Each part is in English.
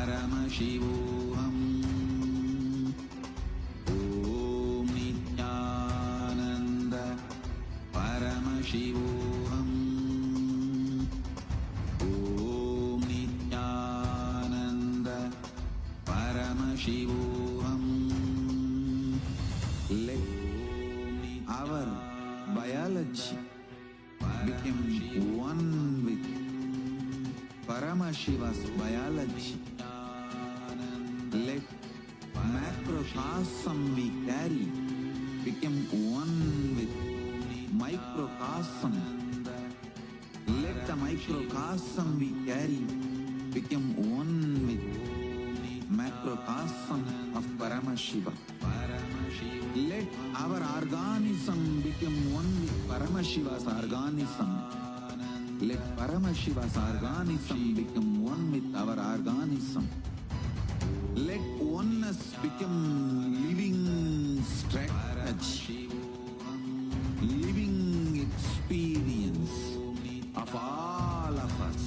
परमशिवोऽहम् ॐ नित्यानन्द परमशिवोऽहम् ॐ नित्यानन्द परमशिवोऽहम् Let our biology become one with Paramashiva's biology. Let macrocosm we carry become one with microcosm. Let the microcosm we carry become one with macrocosm of Paramashiva. Let our organism become one with Paramashiva's organism. Let Paramashiva's organism become one with our organism. Let oneness become living strategy, living experience of all of us.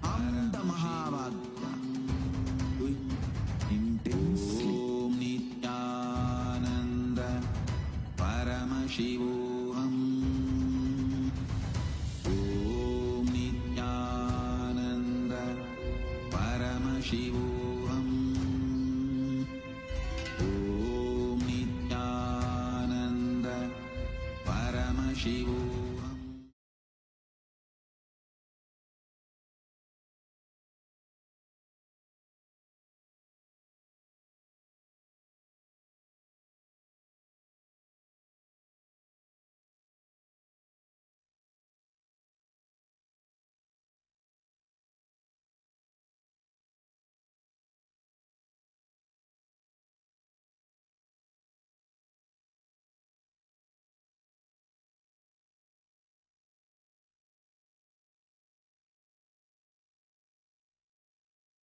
Hum the Mahavagya, do it intensely. Om Nityananda Paramashivoham. Om Nityananda Paramashivoham. Om Nityananda Paramashivoham.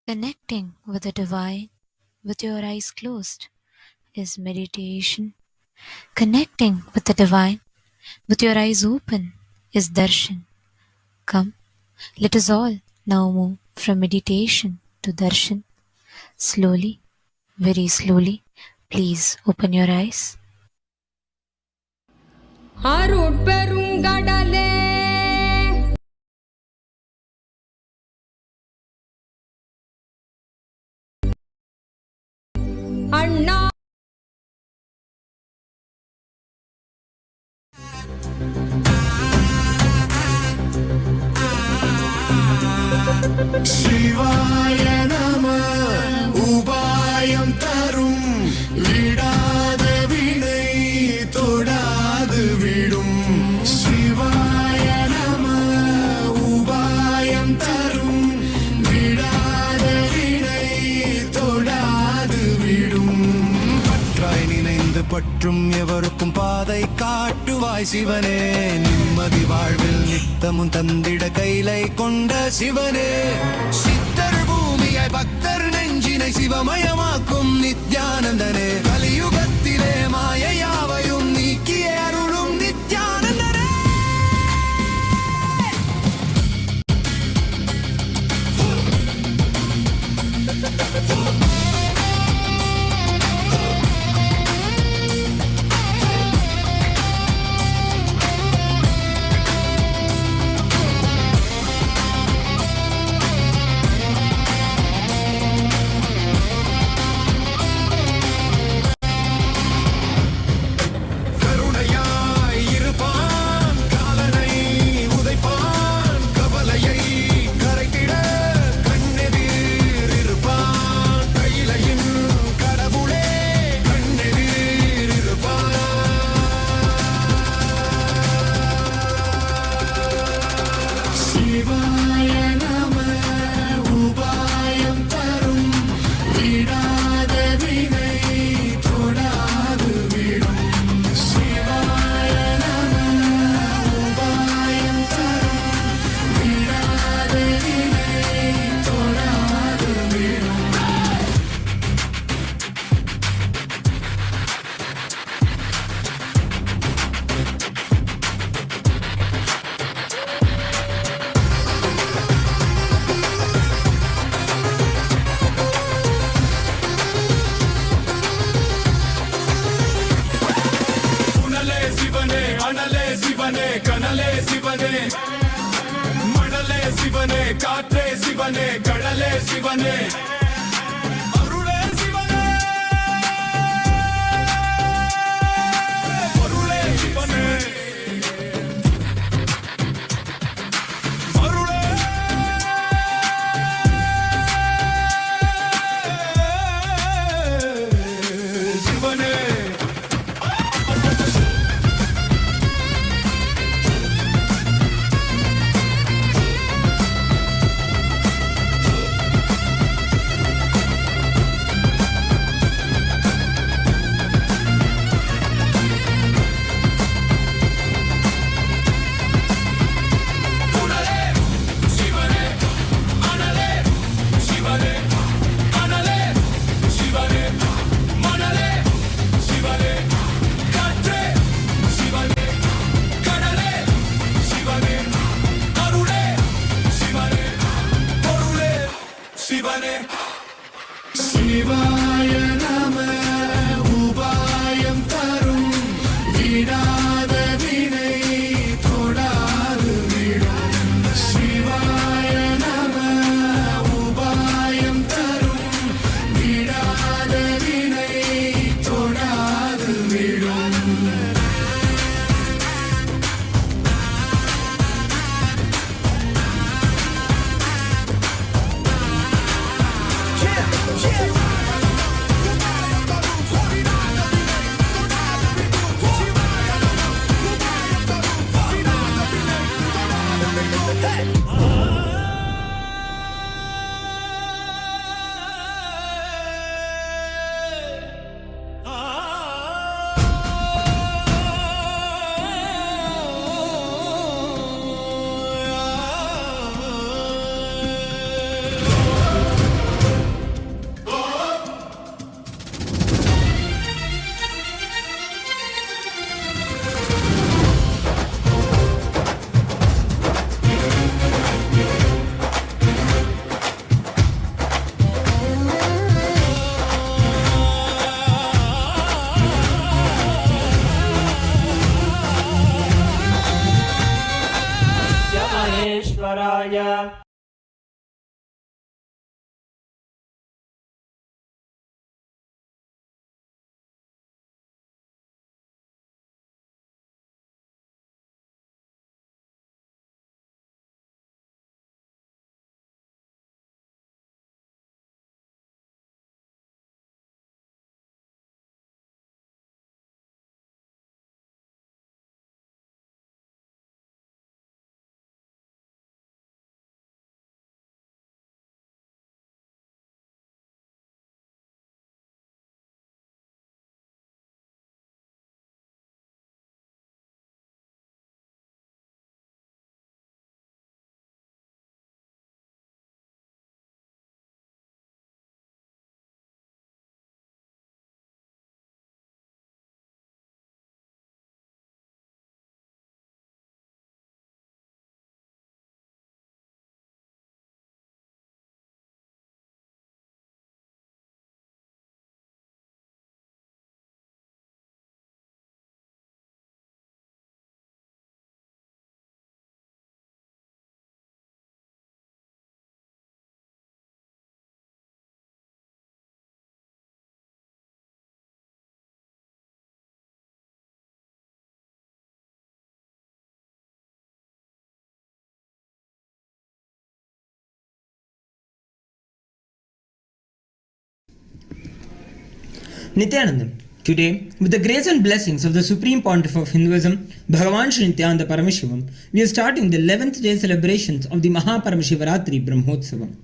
Connecting with the divine with your eyes closed is meditation. Connecting with the divine with your eyes open is darshan. Come, let us all now move from meditation to darshan. Slowly, very slowly, please open your eyes. அருட்பெருங்கடலே அண்ணா சிவாய நம உபாயம் தரும் விடாத வினை தொடாது விடும் சிவாய நம உபாயம் தரும் விடாத வினை தொடாது விடும் பற்றாய் நினைந்து பற்றும் எவருக்கும் பாதை காட்டுவாய் சிவனே நிம்மதி வாழ்வில் நித்தமும் தந்திட கைலை கொண்ட சிவனே சித்தர் பூமியை பக்தர் நெஞ்சினை சிவமயமாக்கும் நித்யானந்தனே கலியுகத்திலே மாயையாவையும் நீக்கிய அருளும் நித்யானந்தனே சிவனே கடலே சிவனே அருளே சிவனே பொருளே சிவனே அருளே சிவனே சிவாய நம உபாயம் தரும் விடாத வினை தொடாது விடும் சிவாய நம உபாயம் தரும் விடாத வினை தொடாது விடும் महेश्वराय Nityanandam. Today, with the grace and blessings of the Supreme Pontiff of Hinduism, Bhagavan Shri Nityananda Paramashivam, we are starting the 11th day celebrations of the Mahaparamashivratri Brahmotsavam.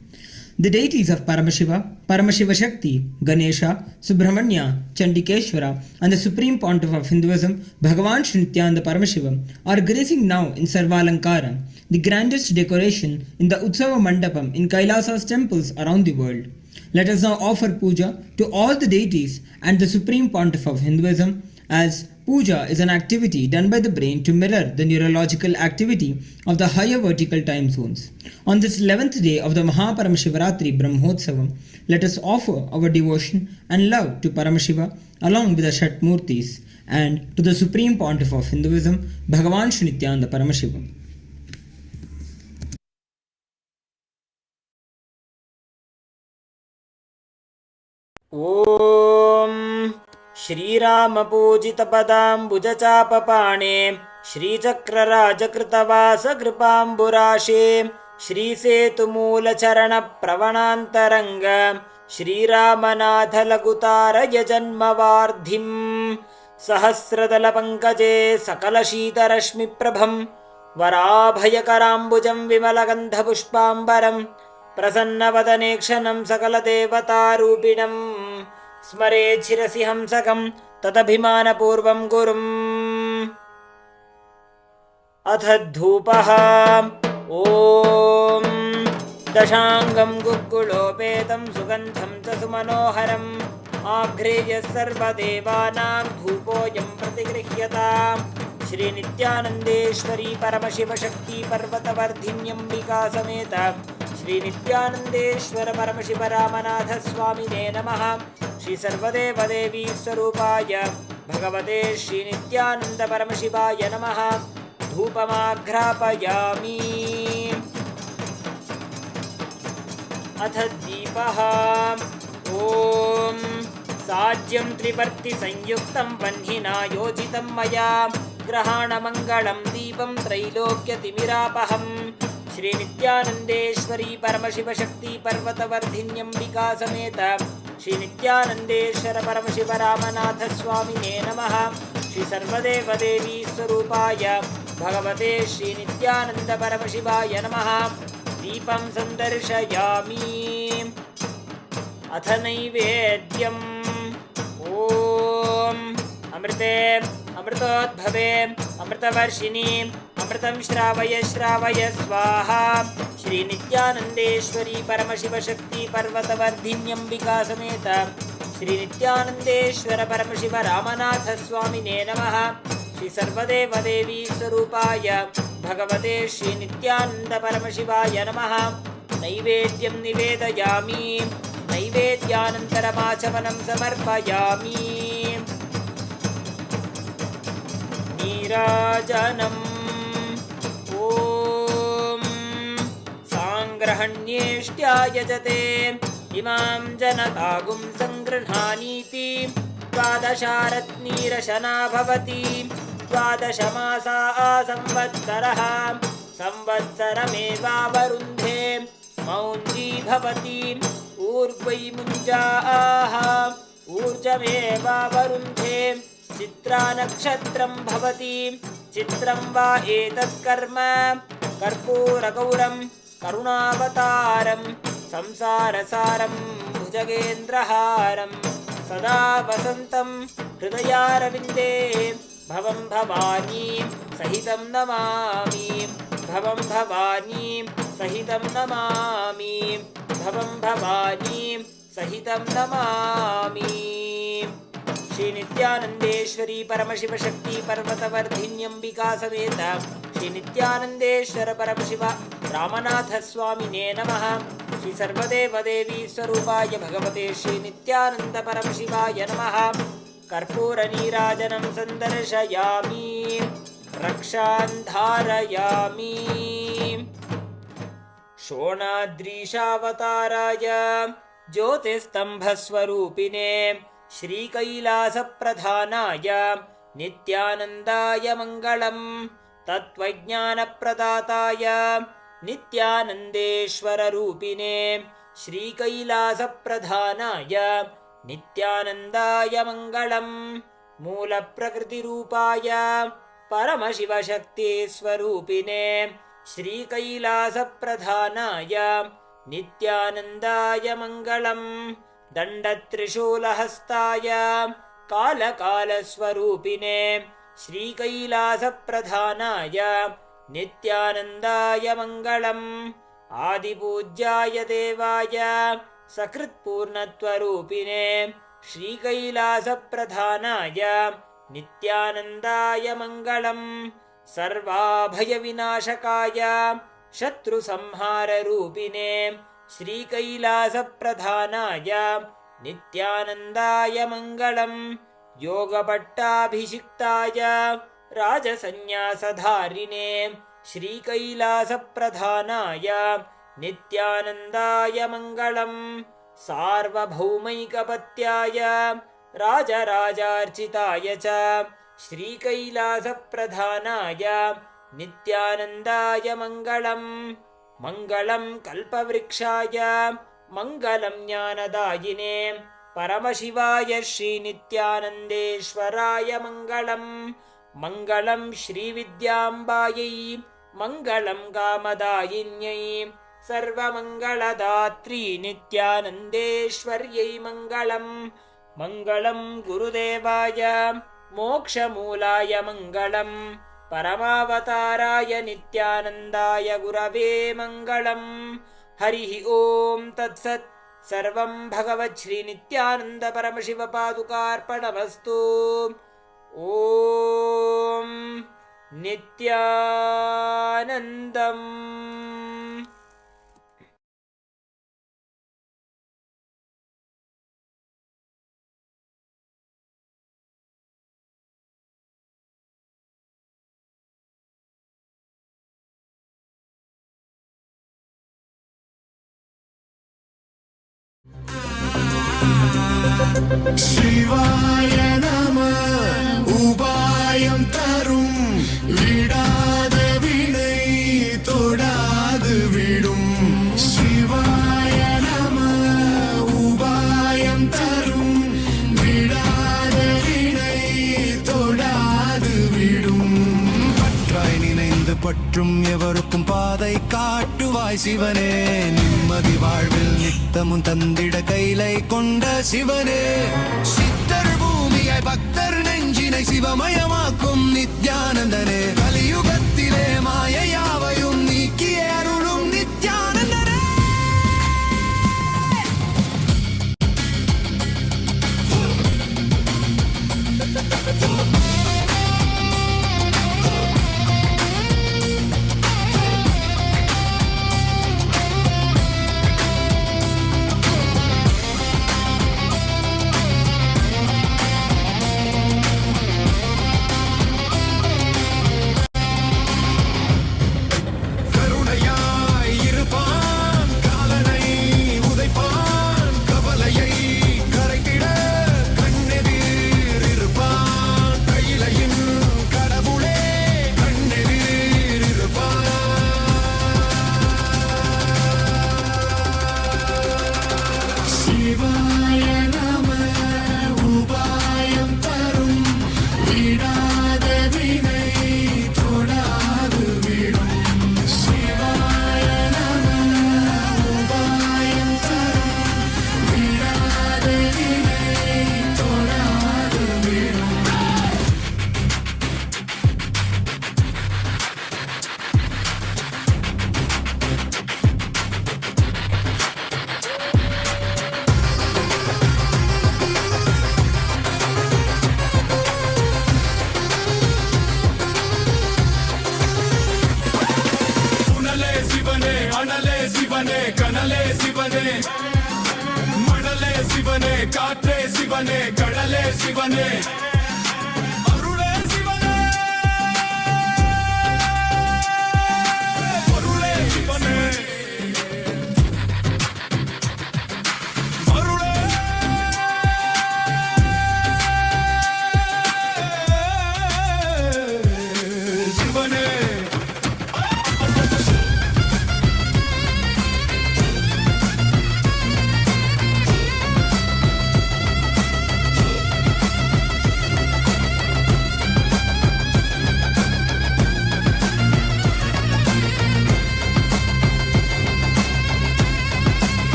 The deities of Paramashiva, Paramashiva Shakti, Ganesha, Subramanya, Chandikeshwara, and the Supreme Pontiff of Hinduism, Bhagavan Shri Nityananda Paramashivam, are gracing now in Sarvalankara, the grandest decoration in the Utsava Mandapam in Kailasa's temples around the world. Let us now offer puja to all the deities and the Supreme Pontiff of Hinduism, as puja is an activity done by the brain to mirror the neurological activity of the higher vertical time zones. On this 11th day of the Mahaparamashivratri Brahmotsavam, let us offer our devotion and love to Paramashiva along with the Shatmurtis and to the Supreme Pontiff of Hinduism, Bhagavan Shri Nityananda Paramashivam. ॐ श्रीरामपूजितपदाम्बुजचापपाणे श्रीचक्रराजकृतवासकृपाम्बुराशे श्रीसेतुमूलचरणप्रवणान्तरङ्ग श्रीरामनाथलघुतारय जन्मवार्धिम् सहस्रदलपङ्कजे सकलशीतरश्मिप्रभं वराभयकराम्बुजं विमलगन्धपुष्पाम्बरम् प्रसन्नवदने क्षणं सकलदेवतारूपिणं स्मरेत् शिरसि हंसकं तदभिमानपूर्वं गुरुम्। अथ धूपः। ॐ दशाङ्गं गुग्गुलोपेतं सुगन्धं च सुमनोहरम् आघ्रेयः सर्वदेवानां धूपोऽयं प्रतिगृह्यताम्। श्रीनित्यानन्देश्वरी परमशिवशक्ति पर्वतवर्धिन्यम्बिका समेत श्रीनित्यानन्देश्वर परमशिव रामनाथ स्वामिने नमः। श्री सर्वदेवदेवी स्वरूपाय भगवते श्रीनित्यानन्द परमशिवाय नमः। धूपमाघ्रापयामि। अथ दीपः। ॐ साज्यं त्रिवर्तिसंयुक्तं वह्निना योजितं मया ग्रहाणमङ्गलं दीपं त्रैलोक्यतिमिरापहम्। श्रीनित्यानन्देश्वरी परमशिवशक्ति पर्वतवर्धिन्यम्बिका समेत श्रीनित्यानन्देश्वर परमशिव रामनाथ स्वामिने नमः। श्री सर्वदेवदेवी स्वरूपाय भगवते श्रीनित्यानन्द परमशिवाय नमः। दीपं सन्दर्शयामि। अथ नैवेद्यम्। ॐ अमृते अमृतोद्भवे अमृतवर्षिणि अमृतं श्रावय श्रावय स्वाहा। श्रीनित्यानन्देश्वरी परमशिवशक्ति पर्वतवर्धिन्यम्बिका समेत श्रीनित्यानन्देश्वर परमशिव रामनाथ स्वामिने नमः। श्री सर्वदेवदेवी स्वरूपाय भगवते श्रीनित्यानन्द परमशिवाय नमः। नैवेद्यं निवेदयामि। नैवेद्यानन्तरमाचमनं समर्पयामि। नीराजनम्। ॐ साङ्ग्रहण्येष्ट्यायजते इमां जनतागुं सङ्गृह्णानीति द्वादशारत्नीरशना भवति। द्वादशमासा संवत्सरः संवत्सरमेवावरुन्धे मौञ्जी भवति। ऊर्ध्वै मुञ्जाः ऊर्जमेवावरुन्धे चित्रानक्षत्रं भवति। चित्रं वा एतत्कर्म कर्पूरगौरं करुणावतारं संसारसारं भुजगेन्द्रहारं सदा वसन्तं हृदयारविन्दे भवं भवानी सहितं नमामि। भवं भवानी सहितं नमामि। भवं भवानी सहितं नमामि। श्रीनित्यानन्देश्वरी परमशिवशक्ति पर्वतवर्धिन्यम्बिका समेत श्रीनित्यानन्देश्वर परमशिव रामनाथ स्वामिने नमः। श्री सर्वदेवदेवी स्वरूपाय भगवते श्रीनित्यानन्द परमशिवाय नमः। कर्पूरनीराजनं सन्दर्शयामि। रक्षान् धारयामि। शोणाद्रीशावताराय ज्योतिस्तम्भस्वरूपिणे श्रीकैलासप्रधानाय नित्यानन्दाय मङ्गलम्। तत्त्वज्ञानप्रदाताय नित्यानन्देश्वररूपिणे श्रीकैलासप्रधानाय नित्यानन्दाय मङ्गलम्। मूलप्रकृतिरूपाय परमशिवशक्तिस्वरूपिणे श्रीकैलासप्रधानाय नित्यानन्दाय मङ्गलम्। दण्डत्रिशूलहस्ताय कालकालस्वरूपिणे श्रीकैलासप्रधानाय नित्यानन्दाय मङ्गलम्। आदिपूज्याय देवाय सकृत्पूर्णत्वरूपिणे श्रीकैलासप्रधानाय नित्यानन्दाय मङ्गलम्। सर्वाभयविनाशकाय शत्रुसंहाररूपिणे श्रीकैलासप्रधानाय नित्यानन्दाय मङ्गलम्। योगपट्टाभिषिक्ताय राजसन्न्यासधारिणे श्रीकैलासप्रधानाय नित्यानन्दाय मङ्गलम्। सार्वभौमैकपत्याय राजराजार्चिताय च श्रीकैलासप्रधानाय नित्यानन्दाय मङ्गलम् मङ्गलं कल्पवृक्षाय मङ्गलं ज्ञानदायिने परमशिवाय श्रीनित्यानन्देश्वराय मङ्गलम् मङ्गलं श्रीविद्याम्बायै मङ्गलं कामदायिन्यै सर्वमङ्गलदात्री नित्यानन्देश्वर्यै मङ्गलम् मङ्गलं गुरुदेवाय मोक्षमूलाय मङ्गलम् परमावताराय नित्यानन्दाय गुरवे मङ्गलम् हरिः ॐ तत्सत् सर्वं भगवत् श्रीनित्यानन्द परमशिवपादुकार्पणमस्तु ॐ नित्यानन्दम् சிவாய நம உபாயம் தரும் விடாத வினை தொடாது விடும் சிவாய நம உபாயம் தரும் விடாத வினை தொடாது விடும் பற்றாய் நினைந்து பற்றும் எவருக்கும் பாதை காட்டுவாய் சிவனே நிம்மதி வாழ்வில் நித்தமும் தந்திட கைலை கொண்ட சிவனே சித்தர் பூமியாய் பக்தர் நெஞ்சினை சிவமயமாக்கும் நித்யானந்தனே கலியுகத்திலே மாயையாவையும் நீக்கிய அருளும் நித்யானந்தனே சிவனே கனலே சிவனே மணலே சிவனே காற்றே சிவனே கடலே சிவனே அருளே சிவனே அருளே சிவனே அருளே சிவனே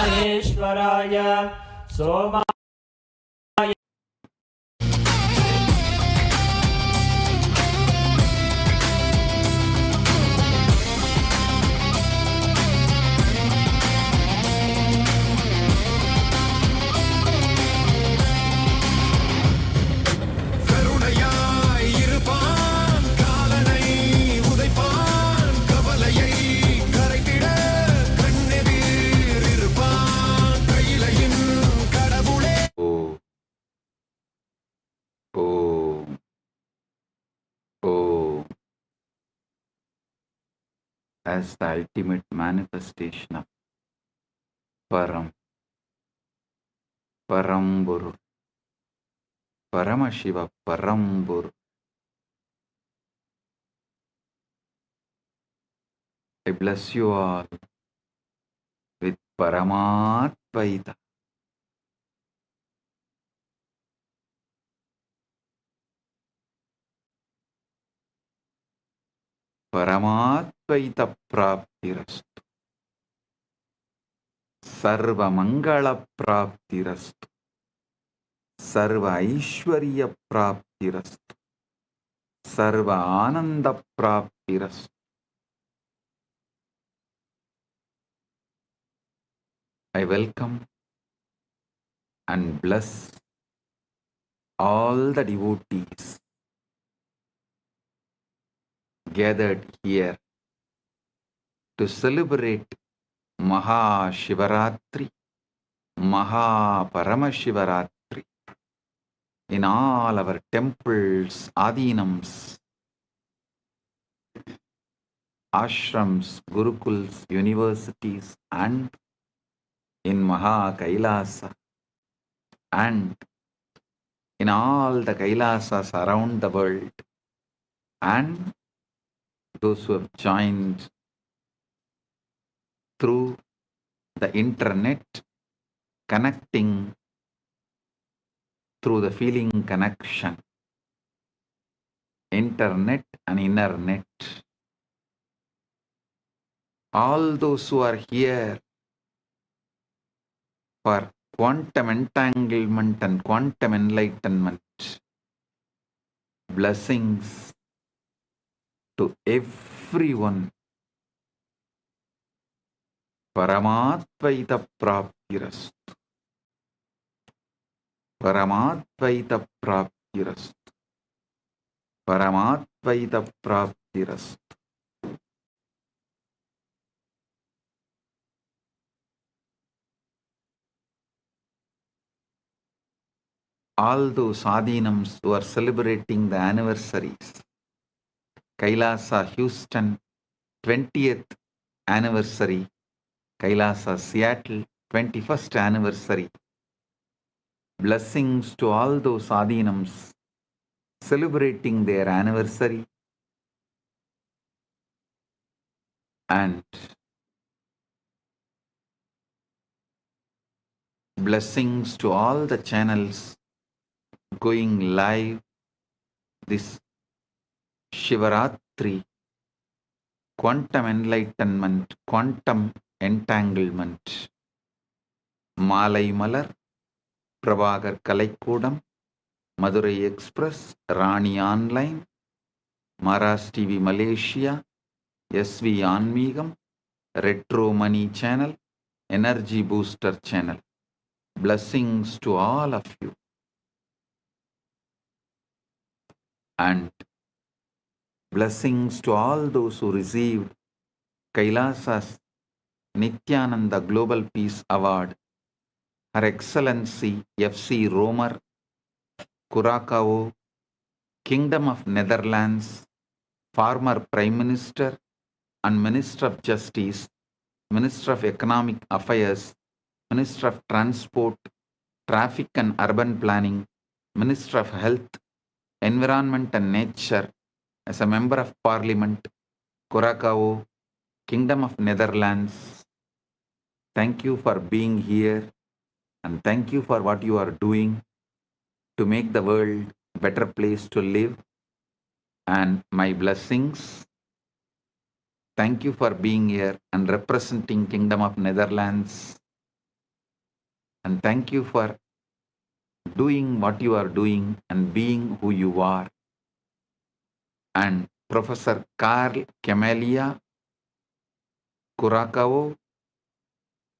महेश्वराय सोमा கருணையாய் இருப்பான் காலனை உதைப்பான் கவலையை கரைத்திட கண்ணெதிர் இருப்பான் கையிலையின் கடவுளே Om. Om. As the ultimate manifestation of Param, Paramburu, Paramashiva, Paramburu. I bless you all with Paramatvaita. Paramatvaita praptirastu. Sarva mangala praptirastu. Sarva aishwarya praptirastu. Sarva ananda praptirastu. I welcome and bless all the devotees gathered here to celebrate Maha Shivaratri, Maha Paramashivaratri in all our temples, adinams, ashrams, gurukuls, universities, and in Maha Kailasa, and in all the Kailasas around the world, and those who have joined through the internet, connecting through the feeling connection, internet and inner net. All those who are here for quantum entanglement and quantum enlightenment, blessings to everyone. Paramatvaita praptirastu. Paramatvaita praptirastu. Paramatvaita praptirastu. All those adinams who are celebrating the anniversaries, Kailasa Houston 20th anniversary, Kailasa Seattle 21st anniversary. Blessings to all those adinams celebrating their anniversary, and blessings to all the channels going live this Shivaratri, quantum enlightenment, quantum entanglement. Malai Malar, Prabhagar Kalaikudam, Madurai Express, Rani Online, Maras TV Malaysia, SV Anmigam, Retro Money Channel, Energy Booster Channel. Blessings to all of you. And blessings to all those who received Kailasa's Nityananda Global Peace Award Her Excellency F.C. Romer, Curacao, Kingdom of Netherlands, former Prime Minister and Minister of Justice, Minister of Economic Affairs, Minister of Transport, Traffic and Urban Planning, Minister of Health, Environment and Nature, as a Member of Parliament, Curacao, Kingdom of Netherlands. Thank you for being here and thank you for what you are doing to make the world a better place to live. And my blessings. Thank you for being here and representing Kingdom of Netherlands. And thank you for doing what you are doing and being who you are. And Professor Carl Camelia, Curacao,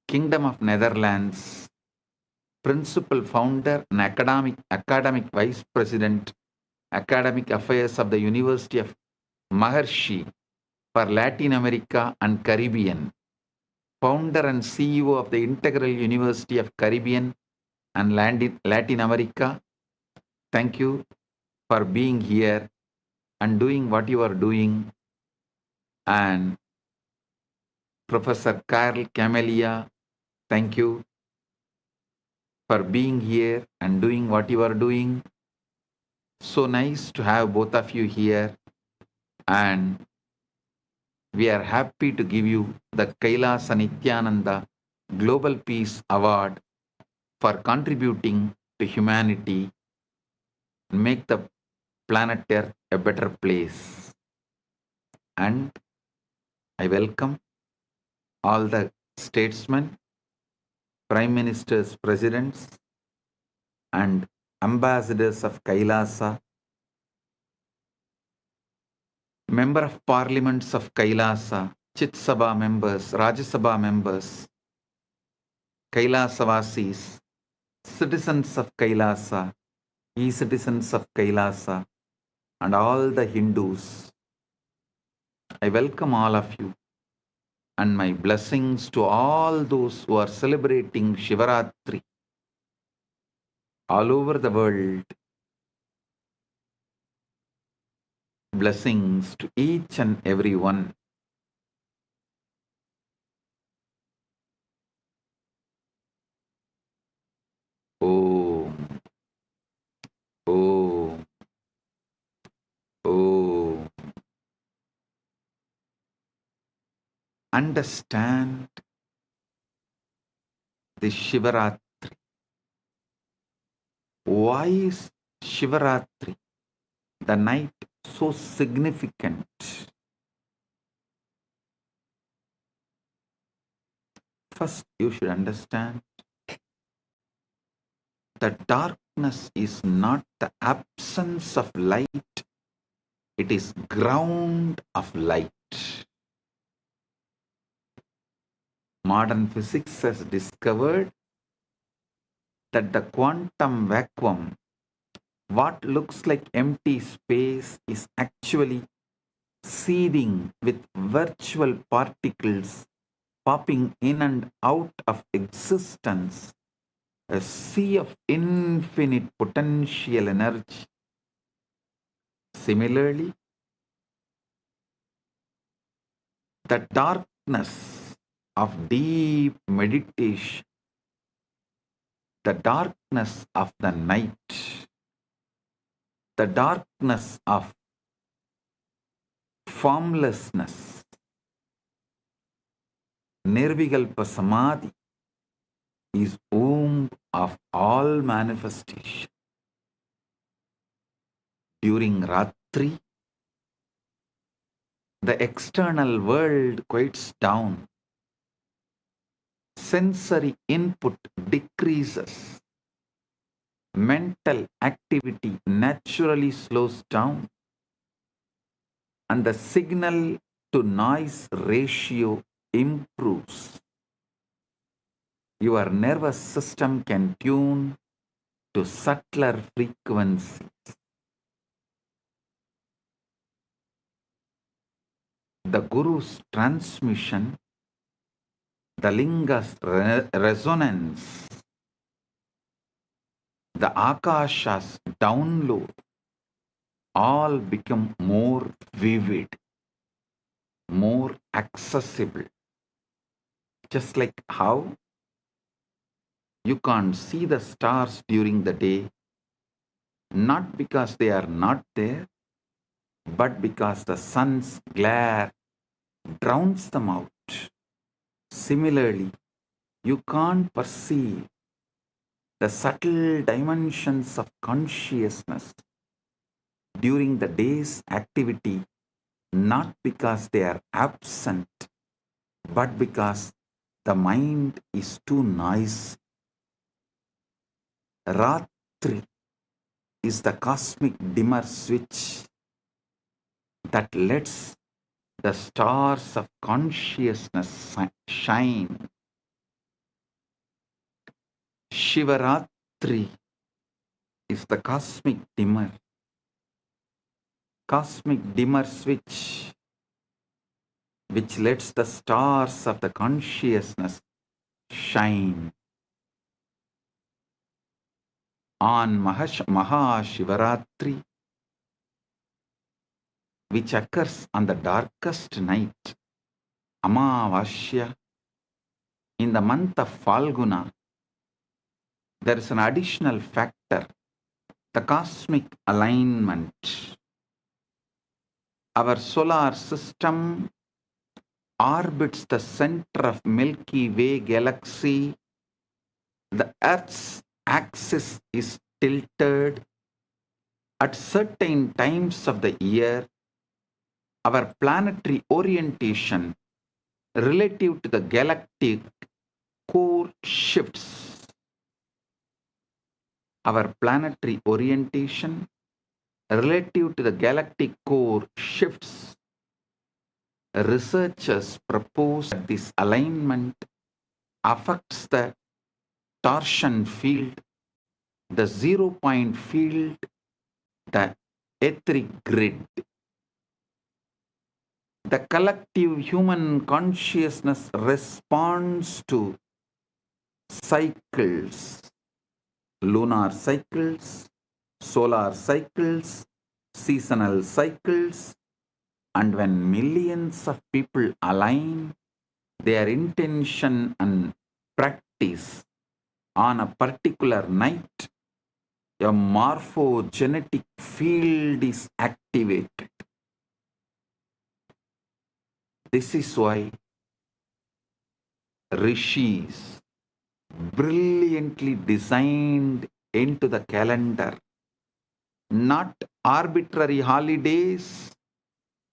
Kingdom of Netherlands, Principal Founder and Academic Vice President, Academic Affairs of the University of Maharishi for Latin America and Caribbean, Founder and CEO of the Integral University of Caribbean and Latin America. Thank you for being here and doing what you are doing. And Professor Carl Camelia, thank you for being here and doing what you are doing. So nice to have both of you here, and we are happy to give you the Kailasa Nityananda Global Peace Award for contributing to humanity and make the planet Earth a better place. And I welcome all the statesmen, prime ministers, presidents, and ambassadors of Kailasa, member of parliaments of Kailasa, Chit Sabha members, Rajya Sabha members, Kailasa-vasis, citizens of Kailasa, e-citizens of Kailasa, and all the Hindus. I welcome all of you, and my blessings to all those who are celebrating Shivaratri all over the world. Blessings to each and every one. Om, Om, Om. Understand the Shivaratri. Why is Shivaratri, the night, so significant? First, you should understand that darkness is not the absence of light, it is ground of light. Modern physics has discovered that the quantum vacuum, what looks like empty space, is actually seething with virtual particles popping in and out of existence, a sea of infinite potential energy. Similarly, the darkness of deep meditation, the darkness of the night, the darkness of formlessness, Nirvikalpa Samadhi, is womb of all manifestation. During Ratri, the external world quiets down. Sensory input decreases. Mental activity naturally slows down. And the signal to noise ratio improves. Your nervous system can tune to subtler frequencies. The Guru's transmission, the Linga's resonance, the akashas download all become more vivid, more accessible. Just like how you can't see the stars during the day, not because they are not there, but because the sun's glare drowns them out. Similarly, you can't perceive the subtle dimensions of consciousness during the day's activity, not because they are absent, but because the mind is too noisy. Ratri is the cosmic dimmer switch that lets the stars of consciousness shine. Shivaratri is the cosmic dimmer switch which lets the stars of the consciousness shine. On Mahashivaratri, which occurs on the darkest night, Amavasya, in the month of Falguna, there is an additional factor, the cosmic alignment. Our solar system orbits the center of Milky Way galaxy. The Earth's axis is tilted. At certain times of the year, our planetary orientation relative to the galactic core shifts. Our planetary orientation relative to the galactic core shifts. Researchers propose that this alignment affects the torsion field, the 0-point field, the etheric grid. The collective human consciousness responds to cycles, lunar cycles, solar cycles, seasonal cycles, and when millions of people align their intention and practice on a particular night, a morphogenetic field is activated. This is why rishis brilliantly designed into the calendar not arbitrary holidays,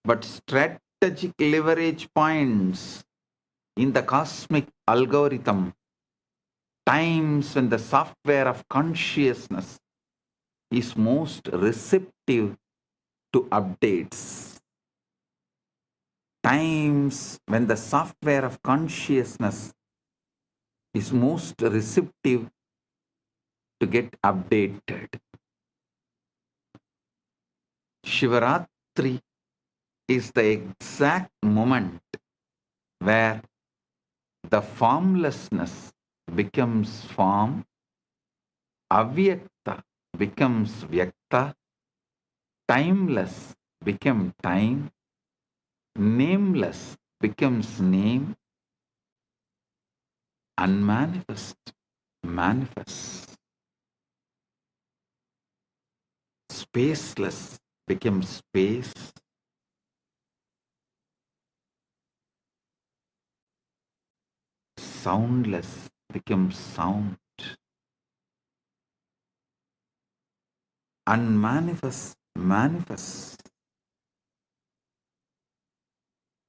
but strategic leverage points in the cosmic algorithm, times when the software of consciousness is most receptive to updates, times when the software of consciousness is most receptive to get updated. Shivaratri is the exact moment where the formlessness becomes form, avyakta becomes vyakta, timeless becomes time, nameless becomes name, unmanifest manifests, spaceless becomes space, soundless becomes sound, unmanifest manifests.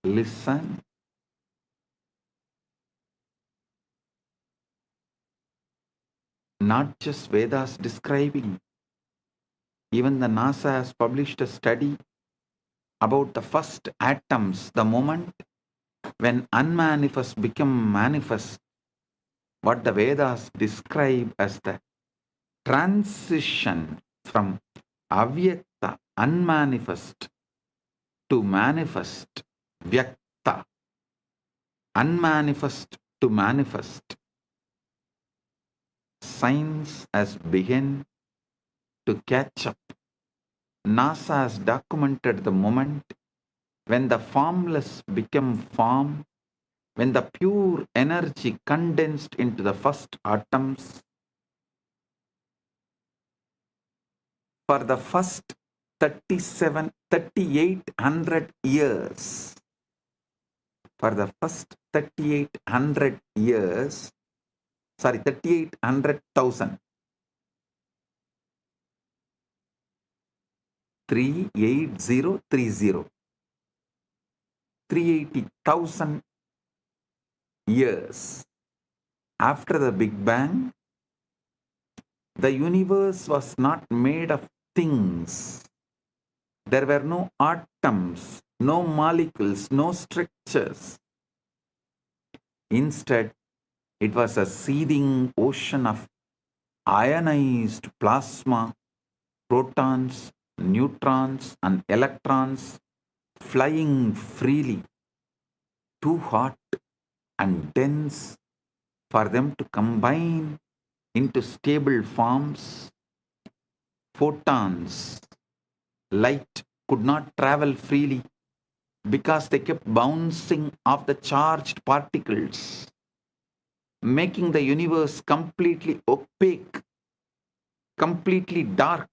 Listen. Not just Vedas describing. Even the NASA has published a study about the first atoms, the moment when unmanifest become manifest, what the Vedas describe as the transition from avyakta, unmanifest, to manifest, vyakta, unmanifest to manifest, science has begun to catch up. NASA has documented the moment when the formless became form, when the pure energy condensed into the first atoms. For the first 3800 years, for the first 3800 years, 3800,000, 38030, 380,000 years after the Big Bang, the universe was not made of things. There were no atoms, no molecules, no structures. Instead, it was a seething ocean of ionized plasma, protons, neutrons, and electrons flying freely, too hot and dense for them to combine into stable forms. Photons, light, could not travel freely because they kept bouncing off the charged particles, making the universe completely opaque, completely dark.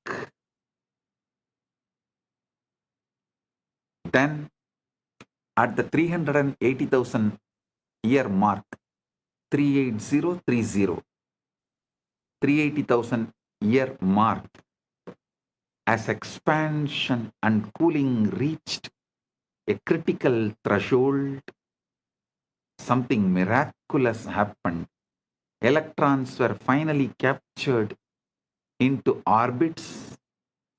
Then, at the 380,000 year mark, 38030, 380,000 year mark, as expansion and cooling reached a critical threshold, something miraculous happened. Electrons were finally captured into orbits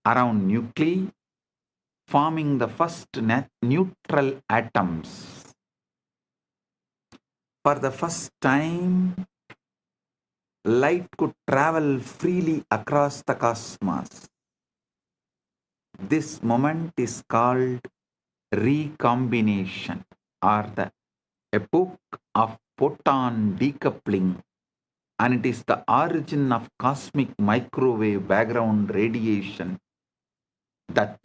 around nuclei, forming the first neutral atoms. For the first time, light could travel freely across the cosmos. This moment is called recombination, or the epoch of photon decoupling, and it is the origin of cosmic microwave background radiation that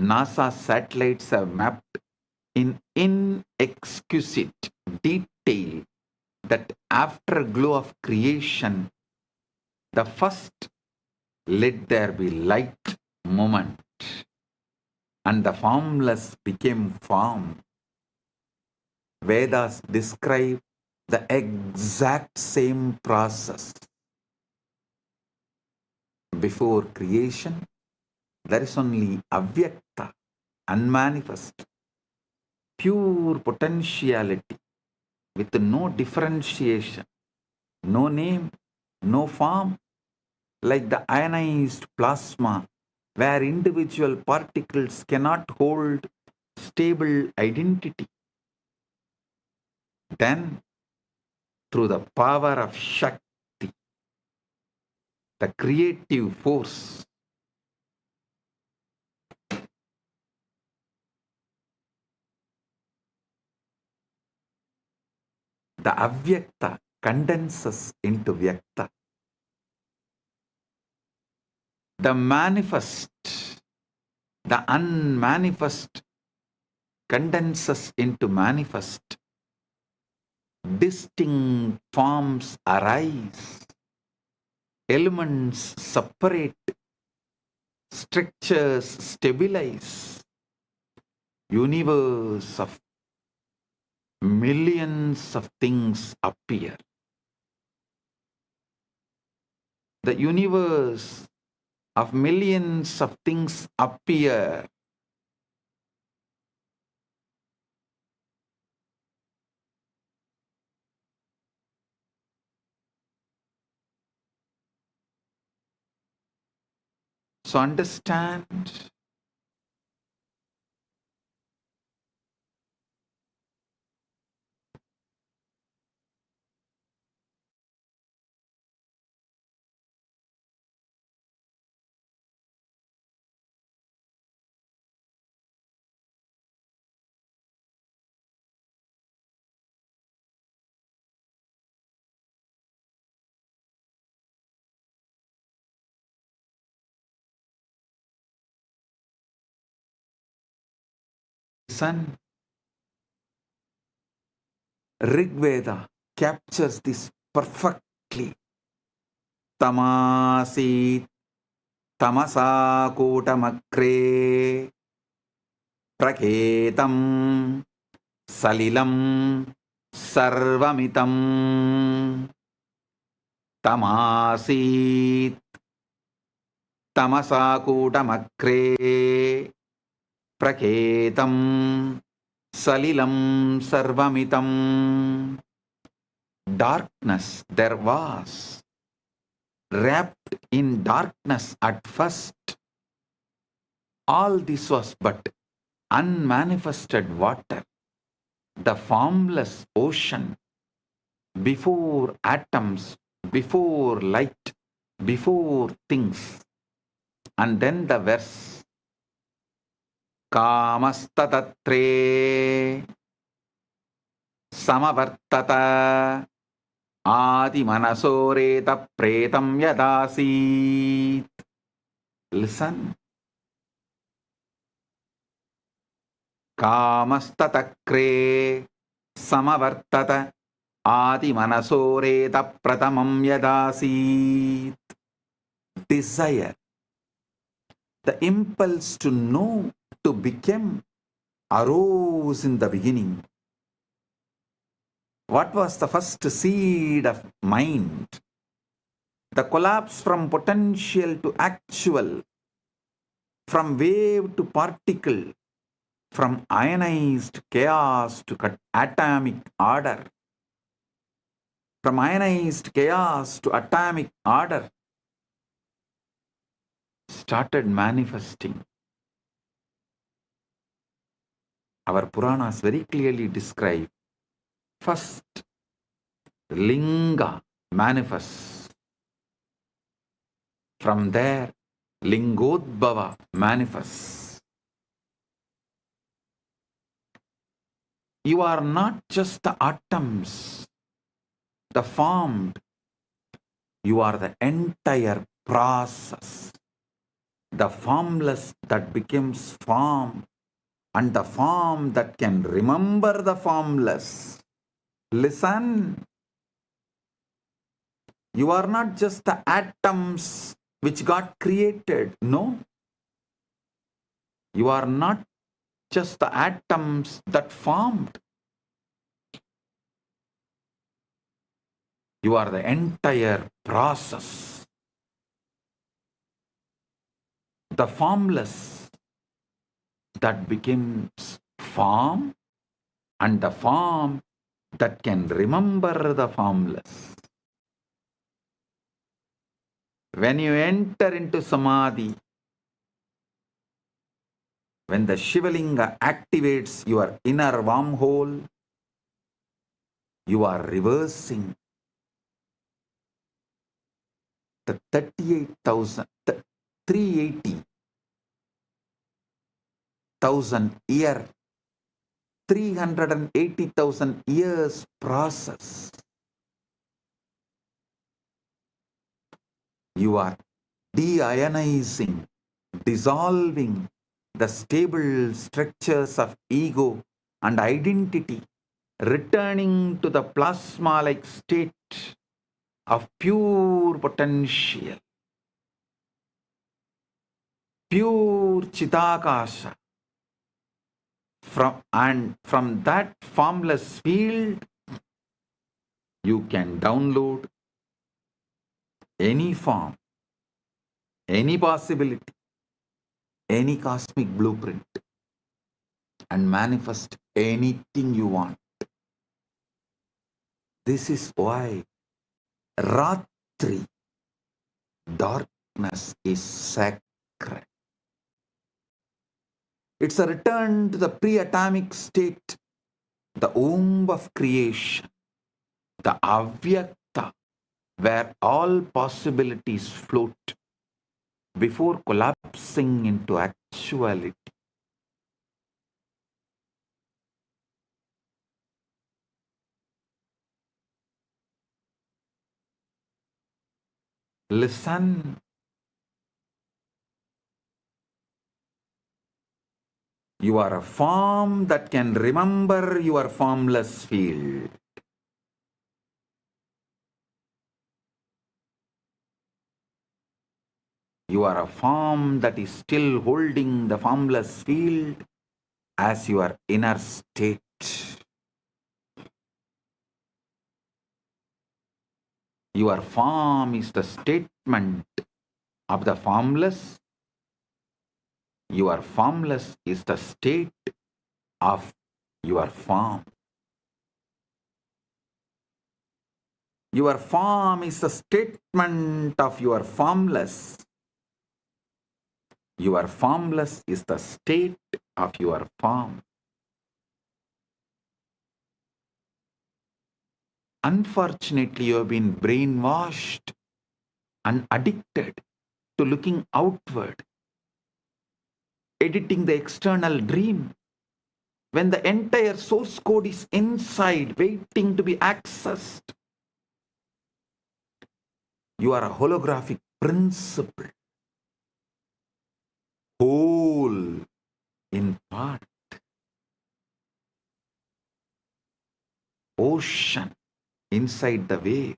NASA satellites have mapped in inexquisite detail. That afterglow of creation, the first let there be light moment, and the formless became form. Vedas describe the exact same process. Before creation, there is only avyakta, unmanifest, pure potentiality with no differentiation, no name, no form, like the ionized plasma, where individual particles cannot hold stable identity. Then, through the power of Shakti, the creative force, the avyakta condenses into vyakta. The manifest, the unmanifest condenses into manifest. Distinct forms arise. Elements separate. Structures stabilize. Universe of millions of things appear. The universe of millions of things appear. So understand Listen. Rig Veda captures this perfectly. Tamasit tamasa kotamakre praketam salilam sarvamitam. Tamasit tamasa kotamakre praketam salilam sarvamitam. Darkness there was, wrapped in darkness at first. All this was but unmanifested water, the formless ocean, before atoms, before light, before things. And then the verse, Kamastatre Samavartata Adi Manasoreta Pretam Yadasit. Listen. Kamastatakre Samavartata Adi Manasoreta Pratamam Yadasit. Desire, the impulse to know, to become, arose in the beginning. What was the first seed of mind? The collapse from potential to actual, from wave to particle, from ionized chaos to atomic order, from ionized chaos to atomic order, started manifesting. Our Puranas very clearly describe, first, Linga manifests. From there, Lingodbhava manifests. You are not just the atoms, the formed. You are the entire process. The formless that becomes form, and the form that can remember the formless. Listen. You are not just the atoms which got created. No. You are not just the atoms that formed. You are the entire process. The formless that becomes form, and the form that can remember the formless. When you enter into Samadhi, when the Shivalinga activates your inner wormhole, you are reversing the 380,000 year, 380,000 years process. You are deionizing, dissolving the stable structures of ego and identity, returning to the plasma-like state of pure potential, pure Chidakasha. From that formless field, you can download any form, any possibility, any cosmic blueprint, and manifest anything you want. This is why Ratri, darkness, is sacred. It's a return to the pre-atomic state, the womb of creation, the Avyakta, where all possibilities float before collapsing into actuality. Listen. You are a form that can remember your formless field. You are a form that is still holding the formless field as your inner state. Your form is the statement of the formless. Your formless is the state of your form. Your form is the statement of your formless. Your formless is the state of your form. Unfortunately, you have been brainwashed and addicted to looking outward, editing the external dream, when the entire source code is inside, waiting to be accessed. You are a holographic principle, whole in part, ocean inside the wave.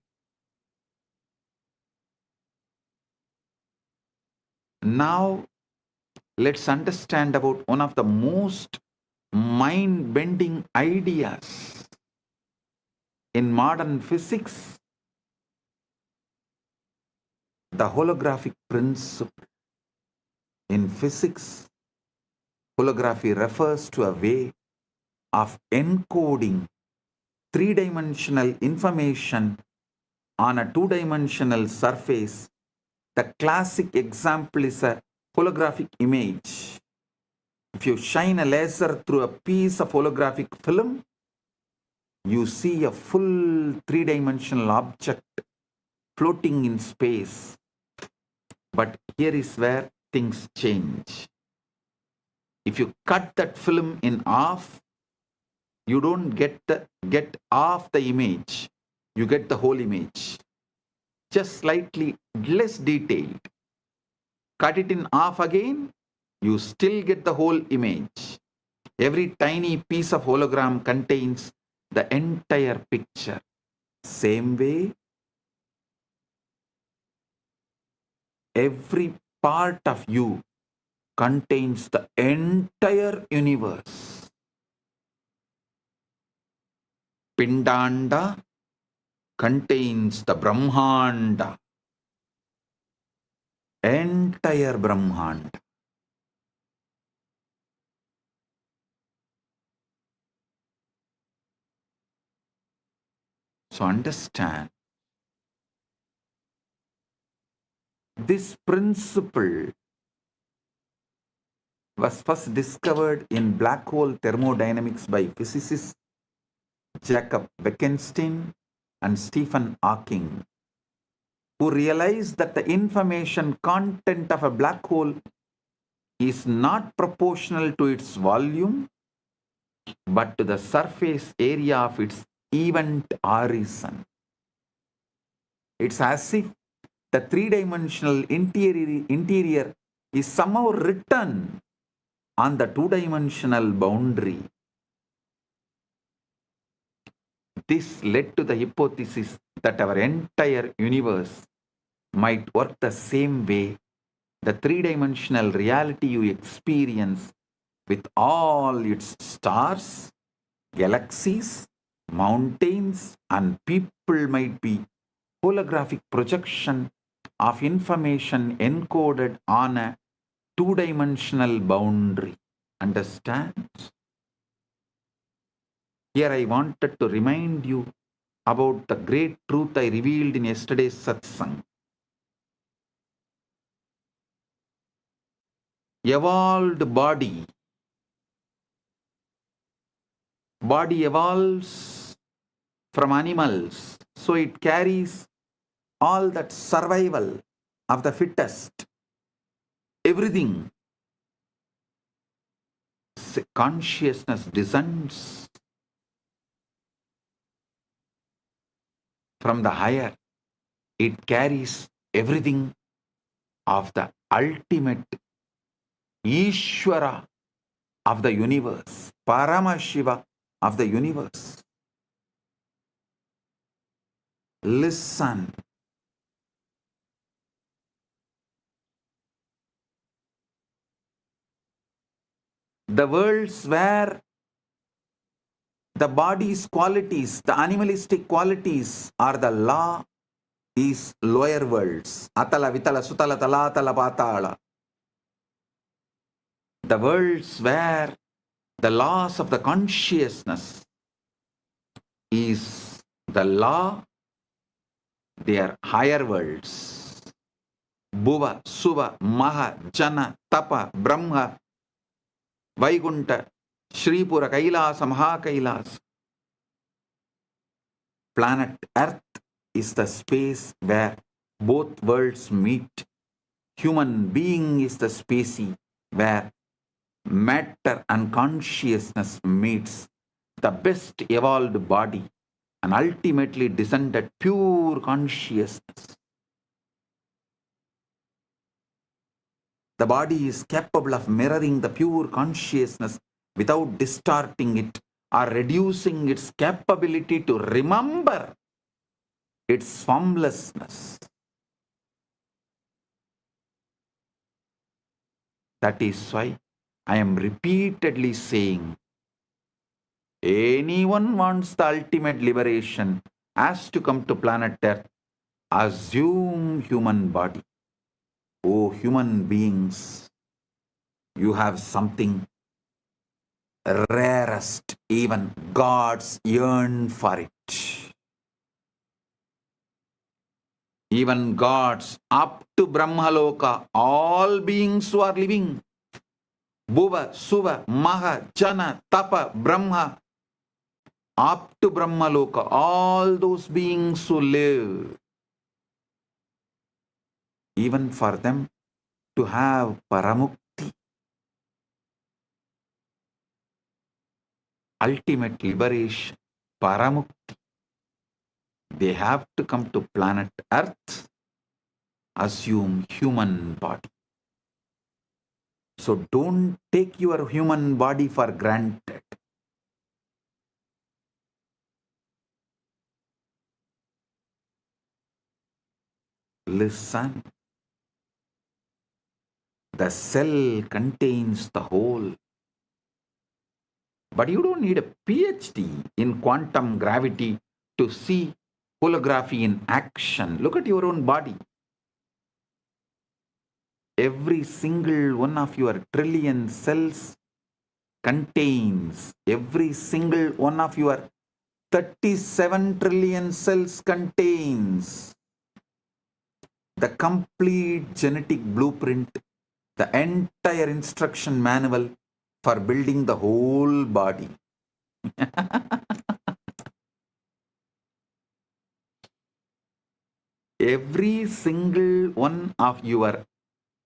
Now, let's understand about one of the most mind-bending ideas in modern physics, the holographic principle. In physics, holography refers to a way of encoding three-dimensional information on a two-dimensional surface. The classic example is a holographic image. If you shine a laser through a piece of holographic film, you see a full three-dimensional object floating in space. But here is where things change. If you cut that film in half, you don't get half the image. You get the whole image, just slightly less detailed. Cut it in half again, you still get the whole image. Every tiny piece of hologram contains the entire picture. Same way, every part of you contains the entire universe. Pindanda contains the Brahmanda, entire Brahmanda. So understand, this principle was first discovered in black hole thermodynamics by physicists Jacob Bekenstein and Stephen Hawking, who realized that the information content of a black hole is not proportional to its volume, but to the surface area of its event horizon. It's as if the three-dimensional interior is somehow written on the two-dimensional boundary. This led to the hypothesis that our entire universe might work the same way. The three-dimensional reality you experience with all its stars, galaxies, mountains, and people might be holographic projection of information encoded on a two-dimensional boundary. Understand? Here I wanted to remind you about the great truth I revealed in yesterday's satsang. Evolved body evolves from animals, so it carries all that survival of the fittest, everything. Consciousness descends from the higher. It carries everything of the ultimate Ishvara of the universe, Paramashiva of the universe. Listen. The worlds where the body's qualities, the animalistic qualities are the law is lower worlds. Atala, Vitala, Sutala, Talatala, Patala. The worlds where the laws of the consciousness is the law, they are higher worlds. Bhuva, Suva, Maha, Jana, Tapa, Brahma, Vaikunta, Shripura, Kailasa, Mahakailas. Planet Earth is the space where both worlds meet. Human being is the species where matter and consciousness meets. The best evolved body and ultimately descended pure consciousness. The body is capable of mirroring the pure consciousness without distorting it or reducing its capability to remember its formlessness. That is why I am repeatedly saying, anyone wants the ultimate liberation has to come to planet Earth, assume human body. Oh, human beings, you have something rarest, even gods yearn for it. Even gods up to Brahmaloka, all beings who are living, Bhuva, Suva, Maha, Jana, Tapa, Brahma, up to Brahmaloka, all those beings who live, even for them to have Paramukti, ultimate liberation, Paramukti, they have to come to planet Earth, assume human body. So don't take your human body for granted. Listen. The cell contains the whole. But you don't need a PhD in quantum gravity to see holography in action. Look at your own body. Every single one of your trillion cells contains, every single one of your 37 trillion cells contains the complete genetic blueprint, the entire instruction manual for building the whole body. Every single one of your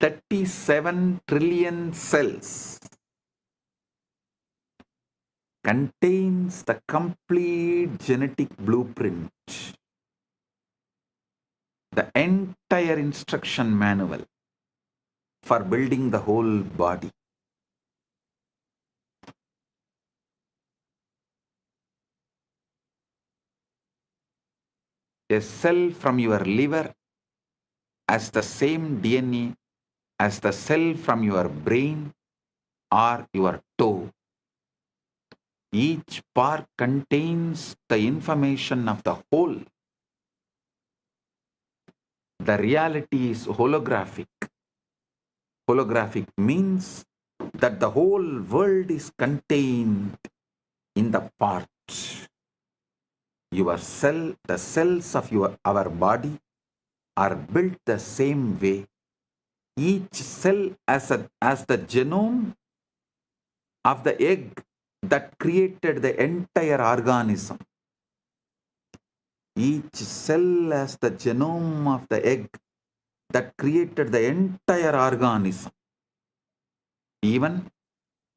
37 trillion cells contains the complete genetic blueprint, the entire instruction manual for building the whole body. A cell from your liver has the same DNA as the cell from your brain or your toe. Each part contains the information of the whole. The reality is holographic. Holographic means that the whole world is contained in the parts. Your cell, the cells of our body are built the same way. Each cell as the genome of the egg that created the entire organism. Each cell has the genome of the egg that created the entire organism. Even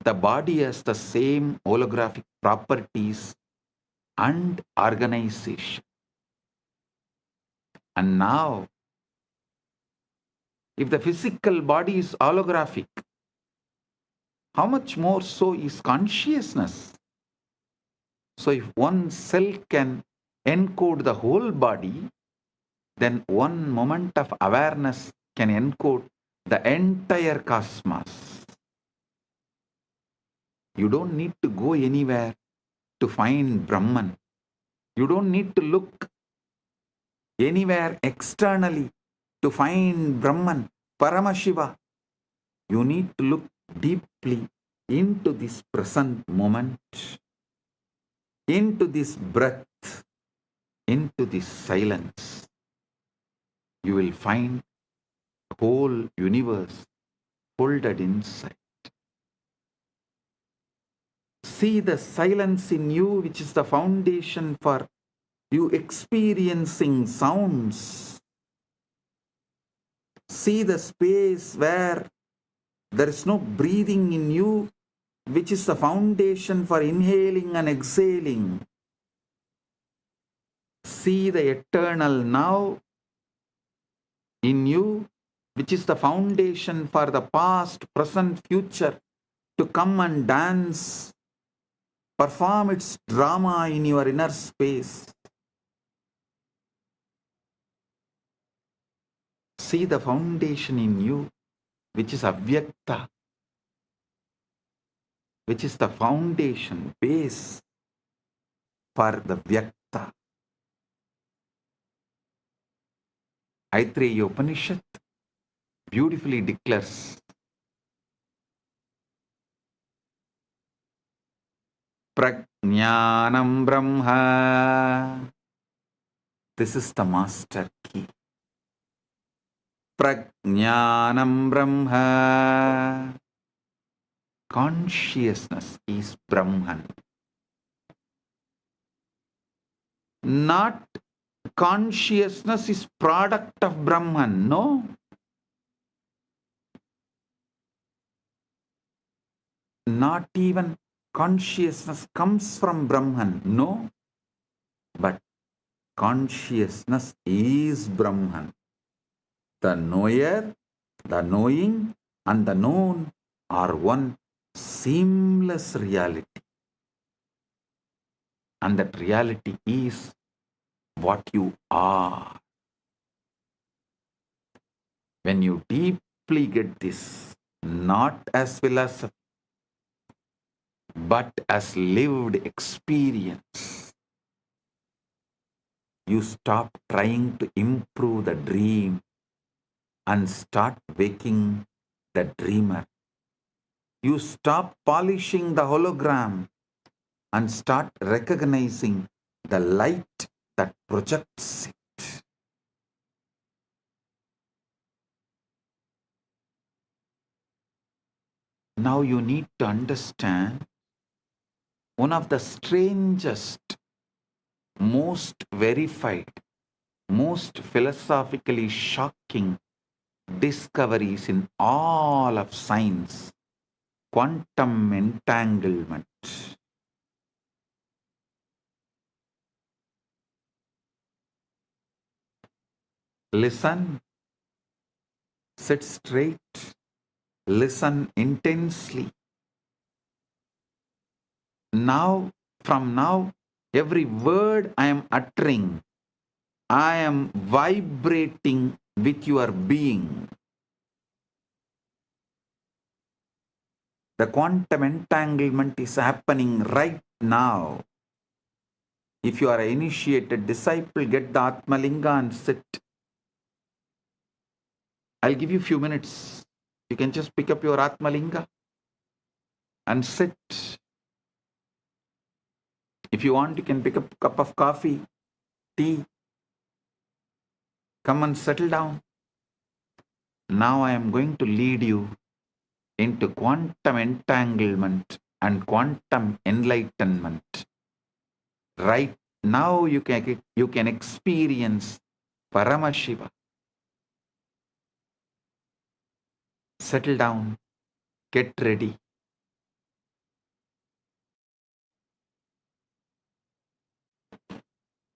the body has the same holographic properties and organization. And now, if the physical body is holographic, how much more so is consciousness? So if one cell can encode the whole body, then one moment of awareness can encode the entire cosmos. You don't need to go anywhere to find Brahman. You don't need to look anywhere externally to find Brahman, Paramashiva. You need to look deeply into this present moment, into this breath, into this silence. You will find the whole universe folded inside. See the silence in you, which is the foundation for you experiencing sounds. See the space where there is no breathing in you, which is the foundation for inhaling and exhaling. See the eternal now in you, which is the foundation for the past, present, future to come and dance, perform its drama in your inner space. See the foundation in you, which is Avyakta, which is the foundation, base for the Vyakta. Aitreya Upanishad beautifully declares, Prajnanam Brahma. This is the master key. Prajnanam Brahma. Consciousness is Brahman. Not consciousness is product of Brahman. No. Not even consciousness comes from Brahman. No. But consciousness is Brahman. The knower, the knowing, and the known are one seamless reality. And that reality is what you are. When you deeply get this, not as philosophy, but as lived experience, you stop trying to improve the dream and start waking the dreamer. You stop polishing the hologram and start recognizing the light that projects it. Now you need to understand one of the strangest, most verified, most philosophically shocking discoveries in all of science: quantum entanglement. Listen, sit straight, listen intensely. Now, from now, every word I am uttering, I am vibrating with your being. The quantum entanglement is happening right now. If you are an initiated disciple, get the Atmalinga and sit. I'll give you a few minutes. You can just pick up your Atmalinga and sit. If you want, you can pick up a cup of coffee, tea. Come and settle down. Now I am going to lead you into quantum entanglement and quantum enlightenment. Right now you can experience Paramashiva. Settle down. Get ready.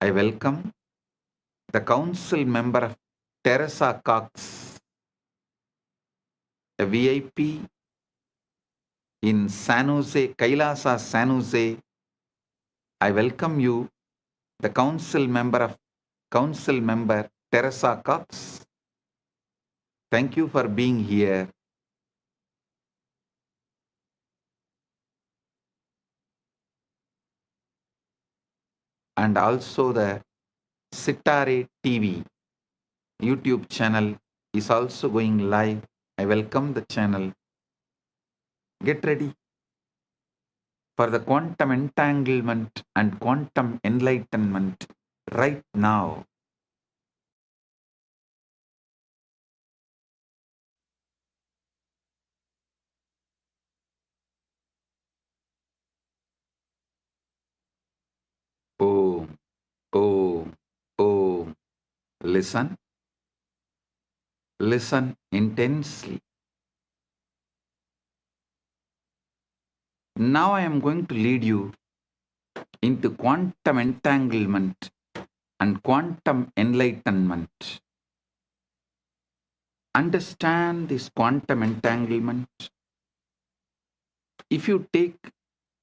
I welcome the council member of Teresa Cox, a VIP in San Jose, Kailasa, San Jose. I welcome you, the council member Teresa Cox. Thank you for being here. And also the Sitare TV YouTube channel is also going live. I welcome the channel. Get ready for the quantum entanglement and quantum enlightenment right now. Om, Om, Om. Listen. Listen intensely. Now I am going to lead you into quantum entanglement and quantum enlightenment. Understand this quantum entanglement. If you take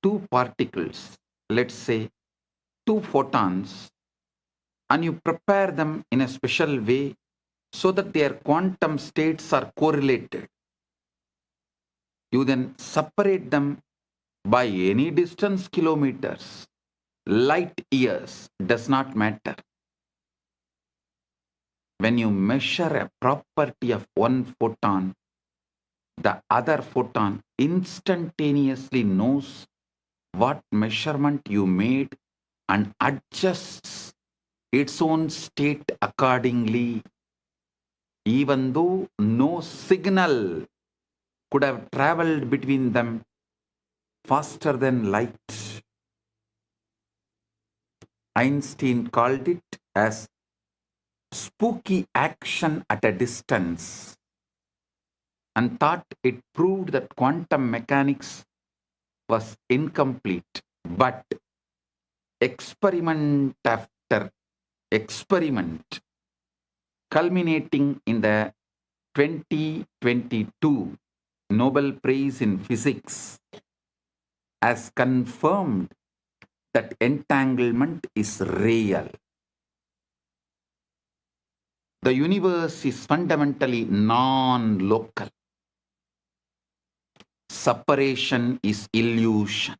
two particles, let's say two photons, and you prepare them in a special way so that their quantum states are correlated, you then separate them by any distance, kilometers, light years, does not matter. When you measure a property of one photon, the other photon instantaneously knows what measurement you made and adjusts its own state accordingly, even though no signal could have traveled between them faster than light. Einstein called it as spooky action at a distance and thought it proved that quantum mechanics was incomplete. But experiment after experiment, culminating in the 2022 Nobel Prize in Physics, has confirmed that entanglement is real. The universe is fundamentally non-local. Separation is illusion.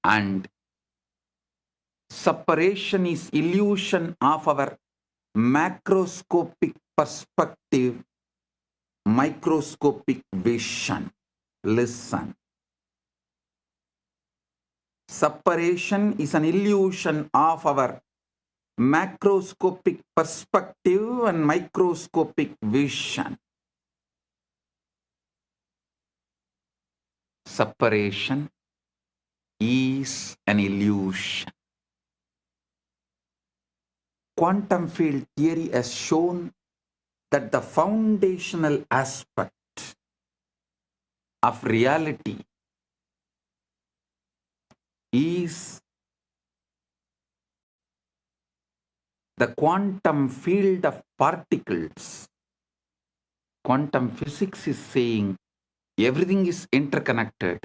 And separation is illusion of our macroscopic perspective, microscopic vision. Listen. Separation is an illusion of our macroscopic perspective and microscopic vision. Separation is an illusion. Quantum field theory has shown that the foundational aspect of reality is the quantum field of particles. Quantum physics is saying everything is interconnected.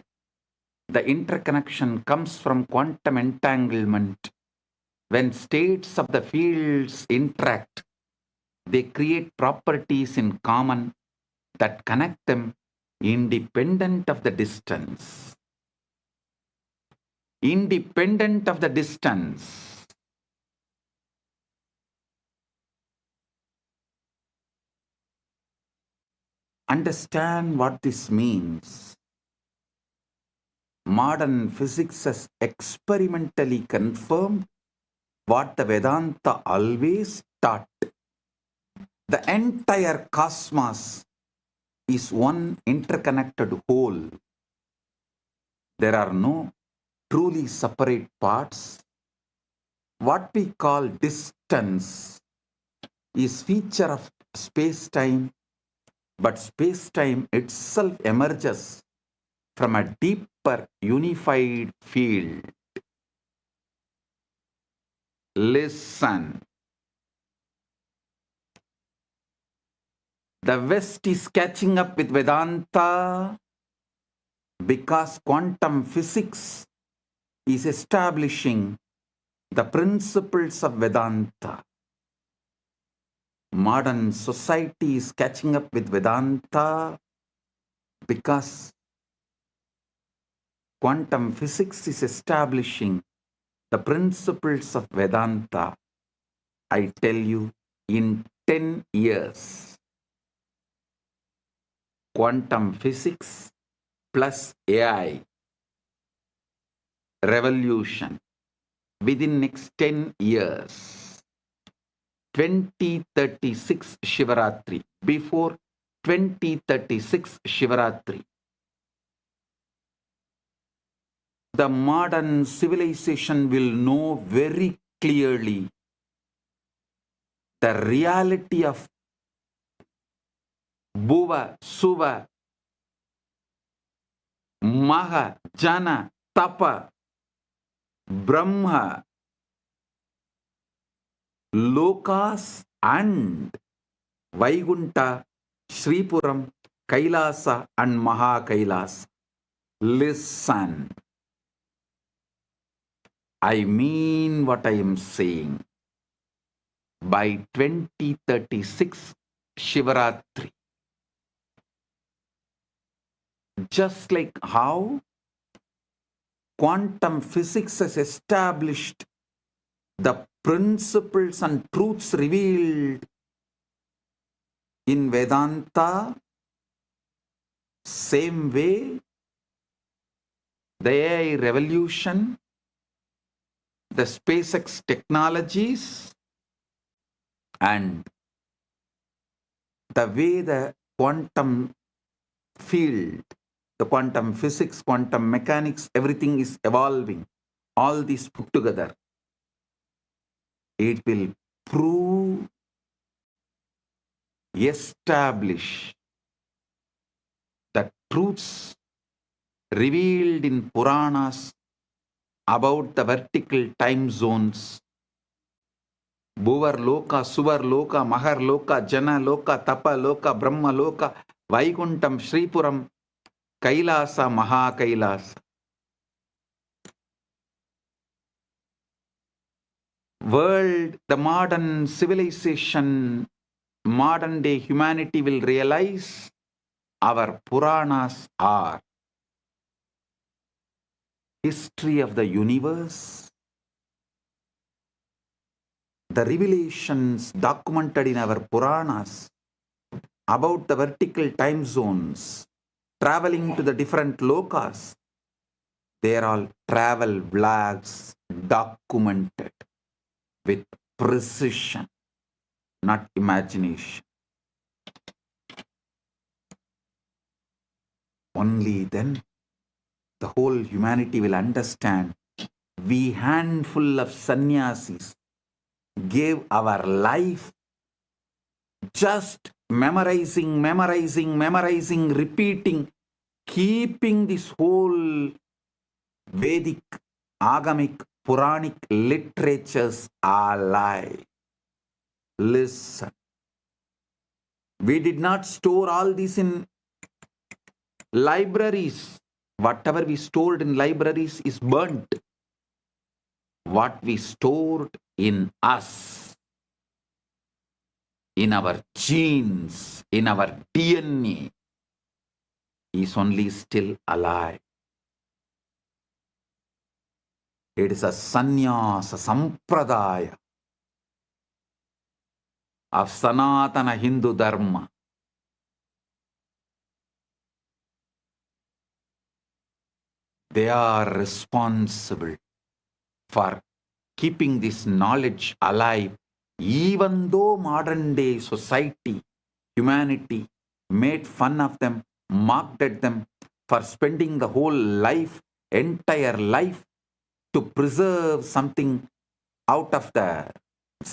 The interconnection comes from quantum entanglement. When states of the fields interact, they create properties in common that connect them independent of the distance. Independent of the distance. Understand what this means. Modern physics has experimentally confirmed what the Vedanta always taught. The entire cosmos is one interconnected whole. There are no truly separate parts. What we call distance is feature of space-time, but space-time itself emerges from a deeper unified field. Listen. The West is catching up with Vedanta because quantum physics is establishing the principles of Vedanta. Modern society is catching up with Vedanta because quantum physics is establishing the principles of Vedanta. I tell you, in 10 years, quantum physics plus AI revolution within next 10 years, 2036 Shivaratri, before 2036 Shivaratri, the modern civilization will know very clearly the reality of Bhuva, Suva, Maha, Jana, Tapa, Brahma, Lokas and Vaikunta, Sripuram, Kailasa and Maha Kailasa. Listen, I mean what I am saying. By 2036 Shivaratri, just like how quantum physics has established the principles and truths revealed in Vedanta, same way the AI revolution, the SpaceX technologies, and the way the quantum field, the quantum physics, quantum mechanics, everything is evolving, all these put together, it will prove, establish the truths revealed in Puranas about the vertical time zones, Bhuvar Loka, Suvar Loka, Mahar Loka, Jana Loka, Tapa Loka, Brahma Loka, Vaikuntam, Sripuram, Kailasa, Maha Kailasa. World, the modern civilization, modern day humanity will realize our Puranas are history of the universe, the revelations documented in our Puranas about the vertical time zones, traveling to the different lokas, they are all travel vlogs documented with precision, not imagination. Only then the whole humanity will understand. We handful of sannyasis gave our life just memorizing, repeating, keeping this whole Vedic, Agamic, Puranic literatures alive. Listen, we did not store all this in libraries. Whatever we stored in libraries is burnt. What we stored in us, in our genes, in our DNA, is only still alive. It is a sannyasa sampradaya of Sanatana Hindu Dharma. They are responsible for keeping this knowledge alive, even though modern day society, humanity made fun of them, mocked at them for spending the whole life, entire life, to preserve something out of the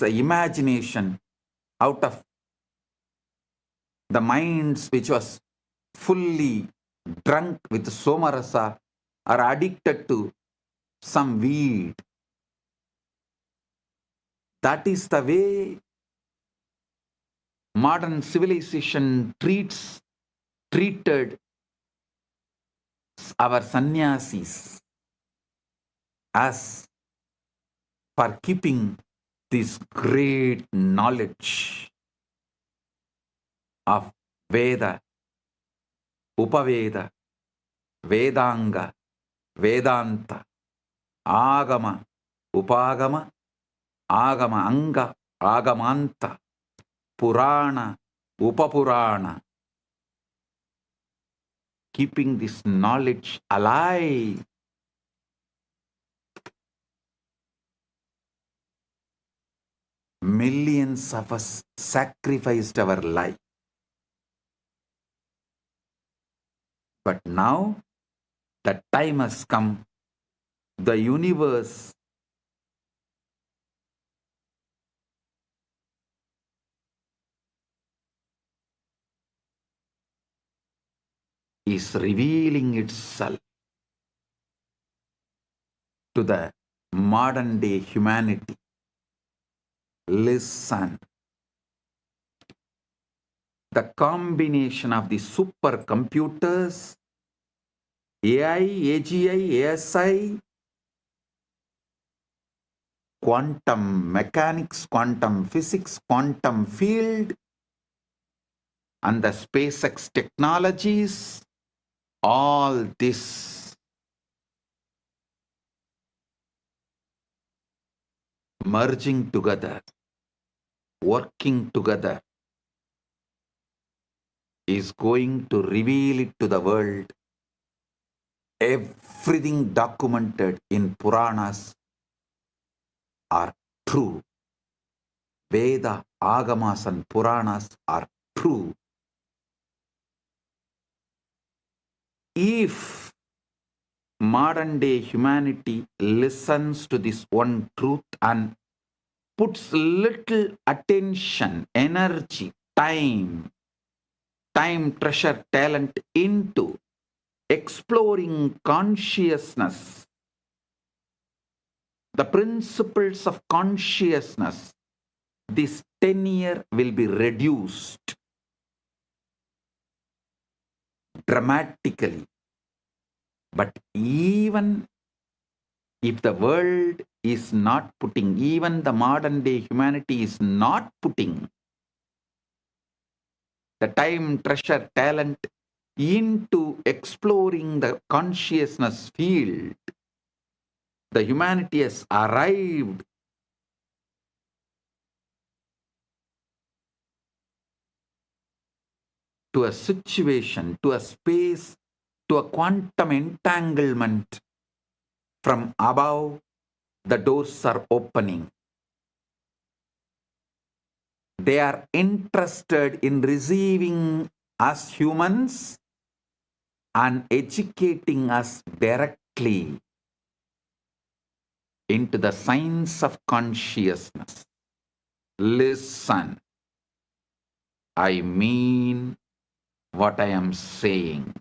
imagination, out of the minds which was fully drunk with somarasa or addicted to some weed. That is the way modern civilization treated our sannyasis as for keeping this great knowledge of Veda, Upaveda, Vedanga, Vedanta, Agama, Upagama, Agama Anga, Agamanta, Purana, Upapurana, keeping this knowledge alive. Millions of us sacrificed our life. But now the time has come. The universe is revealing itself to the modern day humanity. Listen. The combination of the supercomputers, AI, AGI, ASI, quantum mechanics, quantum physics, quantum field, and the SpaceX technologies, all this merging together, working together, is going to reveal it to the world. Everything documented in Puranas are true. Veda, Agamas and Puranas are true. If modern day humanity listens to this one truth and puts little attention, energy, time, treasure, talent into exploring consciousness, the principles of consciousness, this tenure will be reduced dramatically. But even if the world is not putting, even the modern day humanity is not putting the time, treasure, talent into exploring the consciousness field, the humanity has arrived to a situation, to a space, to a quantum entanglement. From above, the doors are opening. They are interested in receiving us humans and educating us directly into the science of consciousness. Listen, I mean what I am saying.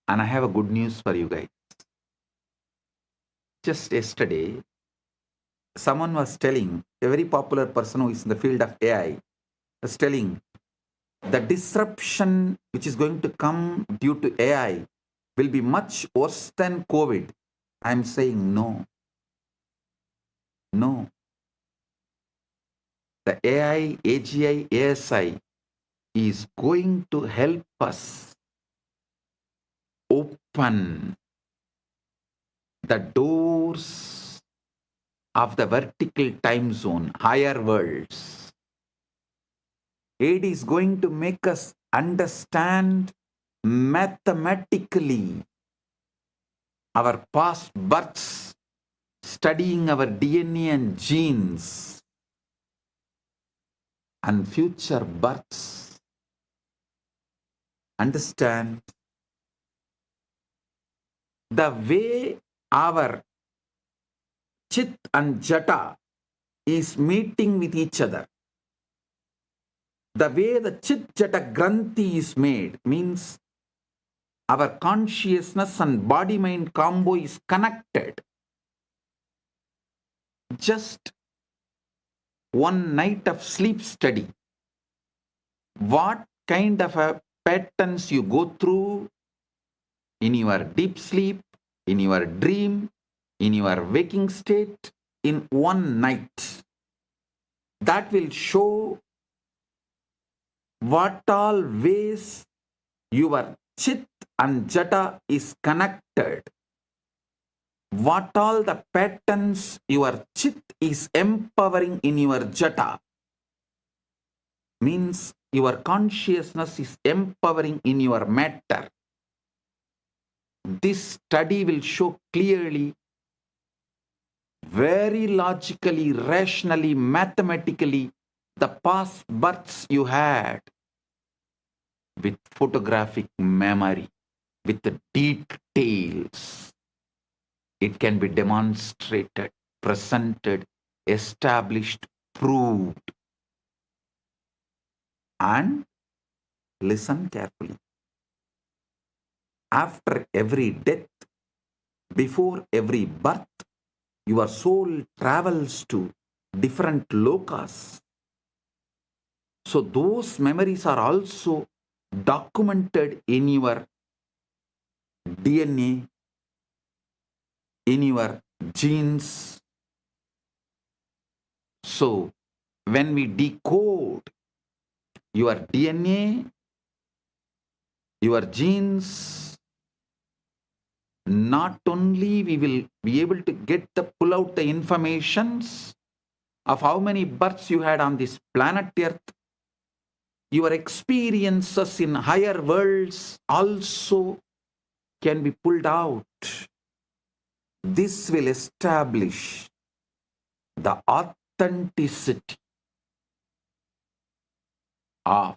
And I have a good news for you guys. Just yesterday, someone was telling, a very popular person who is in the field of AI, was telling the disruption which is going to come due to AI will be much worse than COVID. I am saying no. No. The AI, AGI, ASI is going to help us open the doors of the vertical time zone, higher worlds. It is going to make us understand mathematically our past births, studying our DNA and genes, and future births. Understand the way our Chit and Jata is meeting with each other. The way the Chit Jata Granthi is made means our consciousness and body-mind combo is connected. Just one night of sleep study. What kind of a patterns you go through in your deep sleep, in your dream, in your waking state in one night. That will show what all ways your chit and jata is connected. What all the patterns your chit is empowering in your jata. Means your consciousness is empowering in your matter. This study will show clearly, very logically, rationally, mathematically, the past births you had with photographic memory, with the details. It can be demonstrated, presented, established, proved. And listen carefully. After every death, before every birth, your soul travels to different lokas. So those memories are also documented in your DNA, in your genes. So when we decode your DNA, your genes, not only we will be able to pull out the informations of how many births you had on this planet Earth, your experiences in higher worlds also can be pulled out. This will establish the authenticity of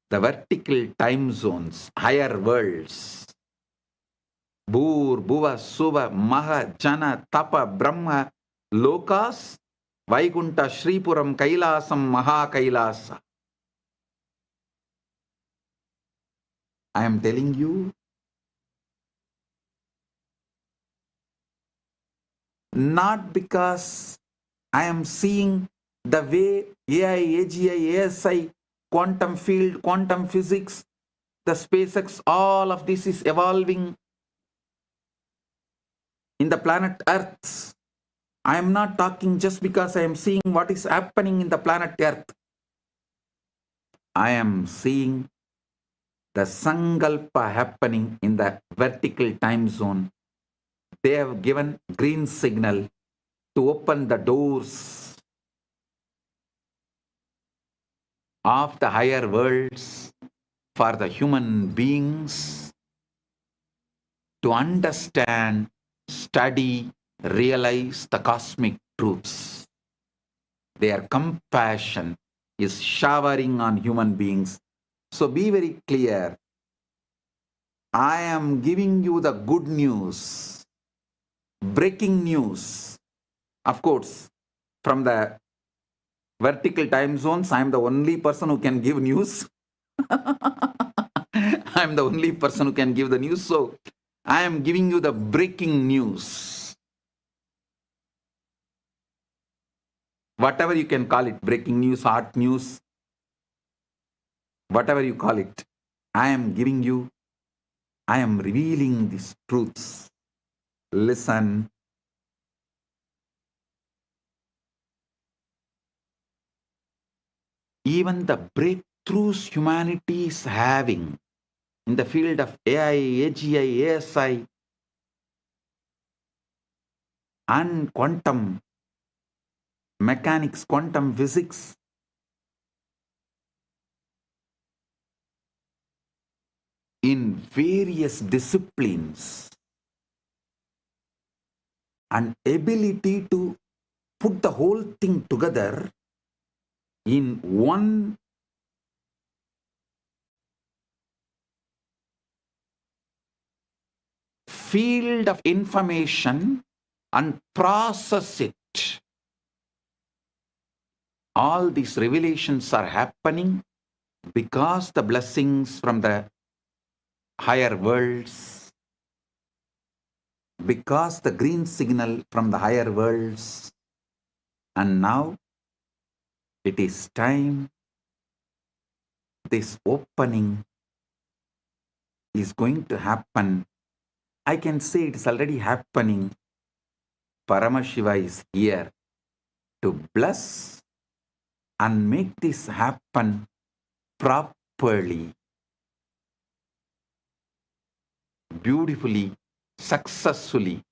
the vertical time zones, higher worlds. Bhur, Bhuva, Suva, Maha, Jana, Tapa, Brahma, Lokas, Vaikunta, Shripuram, Kailasam, Maha Kailasa. I am telling you, not because I am seeing the way AI, AGI, ASI, quantum field, quantum physics, the SpaceX, all of this is evolving in the planet Earth. I am not talking just because I am seeing what is happening in the planet Earth. I am seeing the Sankalpa happening in the vertical time zone. They have given green signal to open the doors of the higher worlds for the human beings to understand, study, realize the cosmic truths. Their compassion is showering on human beings. So be very clear. I am giving you the good news, breaking news. Of course, from the vertical time zones, I am the only person who can give news. I am the only person who can give the news. So I am giving you the breaking news. Whatever you can call it, breaking news, hot news, whatever you call it, I am giving you, I am revealing these truths. Listen. Even the breakthroughs humanity is having in the field of AI, AGI, ASI, and quantum mechanics, quantum physics, in various disciplines, and ability to put the whole thing together in one field of information and process it. All these revelations are happening because the blessings from the higher worlds, because the green signal from the higher worlds, and now it is time. This opening is going to happen. I can say it is already happening. Paramashiva is here to bless and make this happen properly, beautifully, successfully.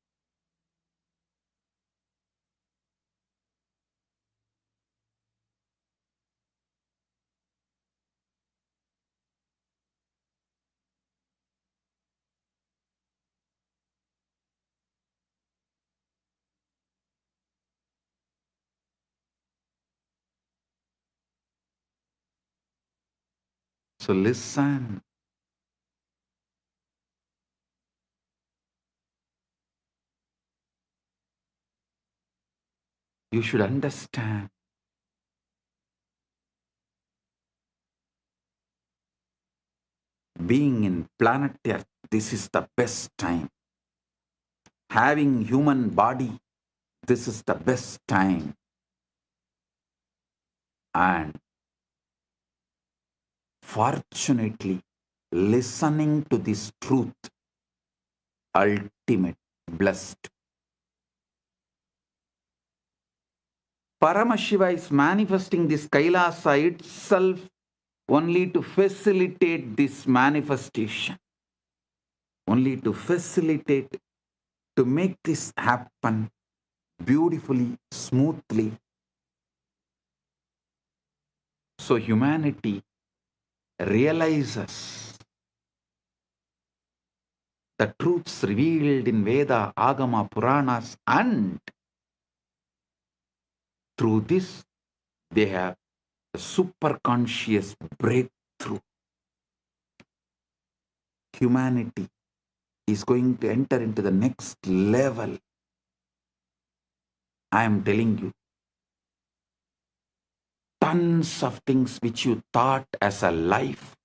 So listen. You should understand. Being in planet Earth, this is the best time. Having human body, this is the best time. And fortunately, listening to this truth, ultimate, blessed. Paramashiva is manifesting this Kailasa itself only to facilitate this manifestation. Only to facilitate, to make this happen beautifully, smoothly. So humanity realizes the truths revealed in Veda, Agama, Puranas, and through this they have a super conscious breakthrough. Humanity is going to enter into the next level. I am telling you, tons of things which you thought as a life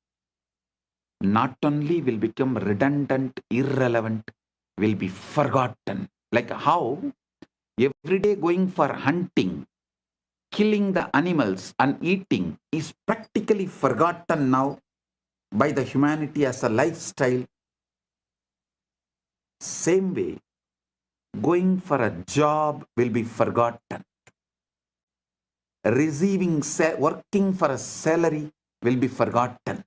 not only will become redundant, irrelevant, will be forgotten. Like how every day going for hunting, killing the animals and eating is practically forgotten now by the humanity as a lifestyle. Same way, going for a job will be forgotten. Working for a salary will be forgotten.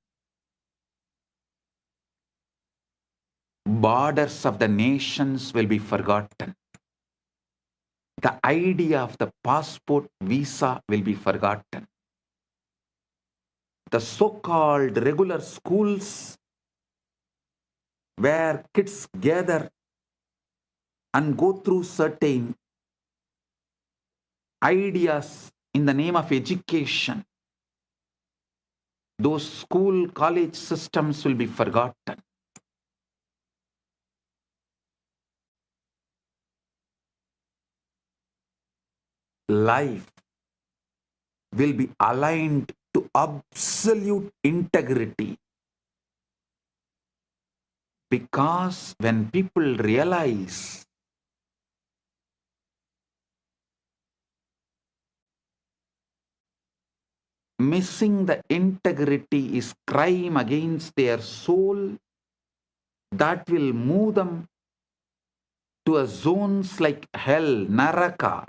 Borders of the nations will be forgotten. The idea of the passport visa will be forgotten. The so-called regular schools where kids gather and go through certain ideas in the name of education, those school, college systems will be forgotten. Life will be aligned to absolute integrity. Because when people realize missing the integrity is crime against their soul, that will move them to a zones like hell, Naraka.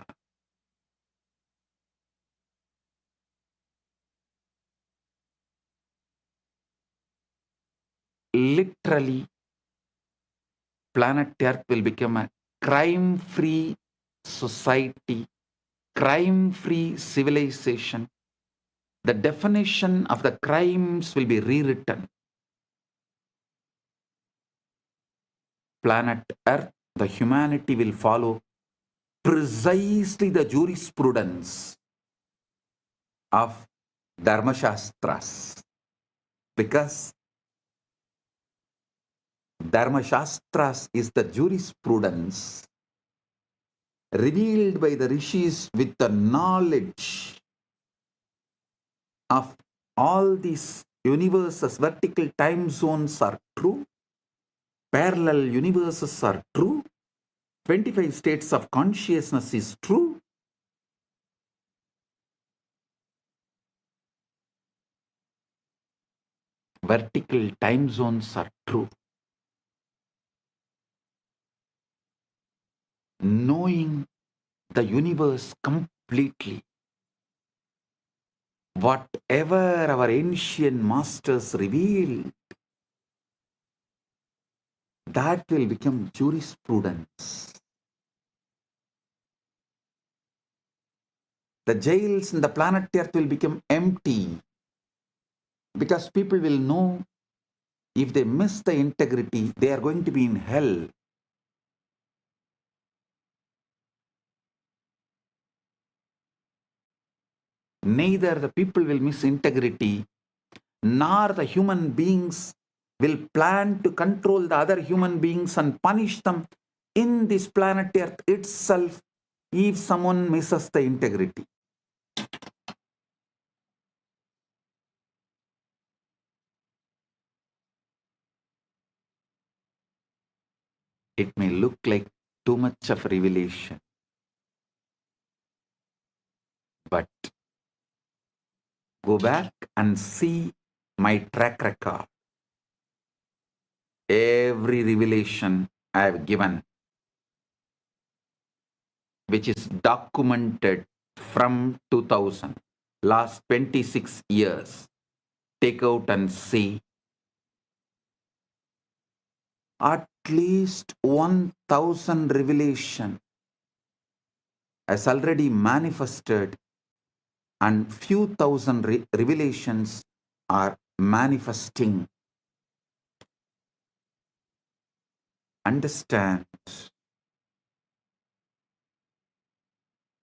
Literally, planet Earth will become a crime-free society, crime-free civilization. The definition of the crimes will be rewritten. Planet Earth, the humanity will follow precisely the jurisprudence of Dharmashastras. Because Dharmashastras is the jurisprudence revealed by the rishis with the knowledge of all these universes, vertical time zones are true. parallel universes are true, 25 states of consciousness is true, vertical time zones are true. Knowing the universe completely, whatever our ancient masters revealed, that will become jurisprudence. The jails in the planet Earth will become empty because people will know if they miss the integrity, they are going to be in hell. Neither the people will miss integrity, nor the human beings will plan to control the other human beings and punish them in this planet Earth itself if someone misses the integrity. It may look like too much of revelation, but go back and see my track record. Every revelation I have given, which is documented from 2000, last 26 years, take out and see. At least 1000 revelation has already manifested, and few thousand revelations are manifesting. Understand,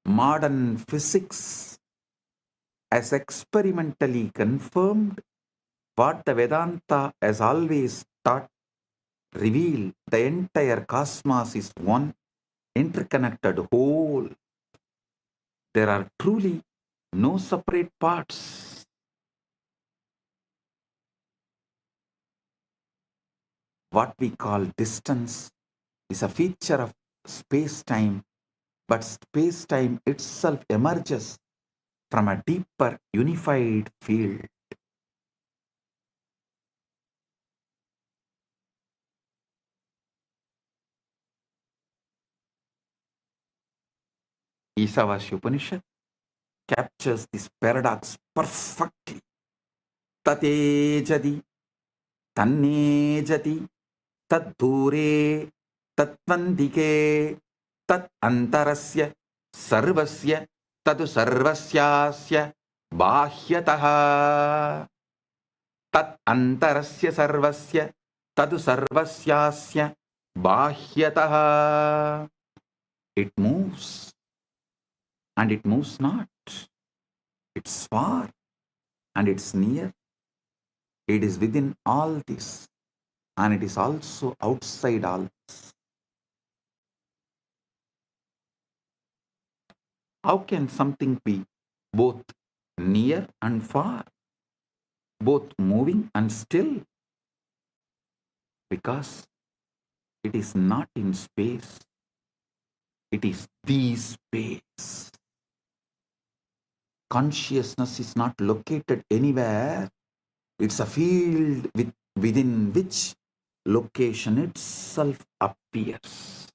modern physics has experimentally confirmed what the Vedanta has always taught, reveal the entire cosmos is one interconnected whole. There are truly no separate parts. What we call distance is a feature of space-time, but space-time itself emerges from a deeper unified field. Isavasya Upanishad captures this paradox perfectly. Tatejadi, tannejati, taddure, tatvandike, tat antarasya, sarvasya, tadu sarvasyasya, bahyataha. Tat antarasya sarvasya, tadu sarvasyasya, bahyataha. It moves and it moves not. It's far and it's near. It is within all this and it is also outside all this. How can something be both near and far, both moving and still? Because it is not in space. It is the space. Consciousness is not located anywhere. It's a field within which location itself appears.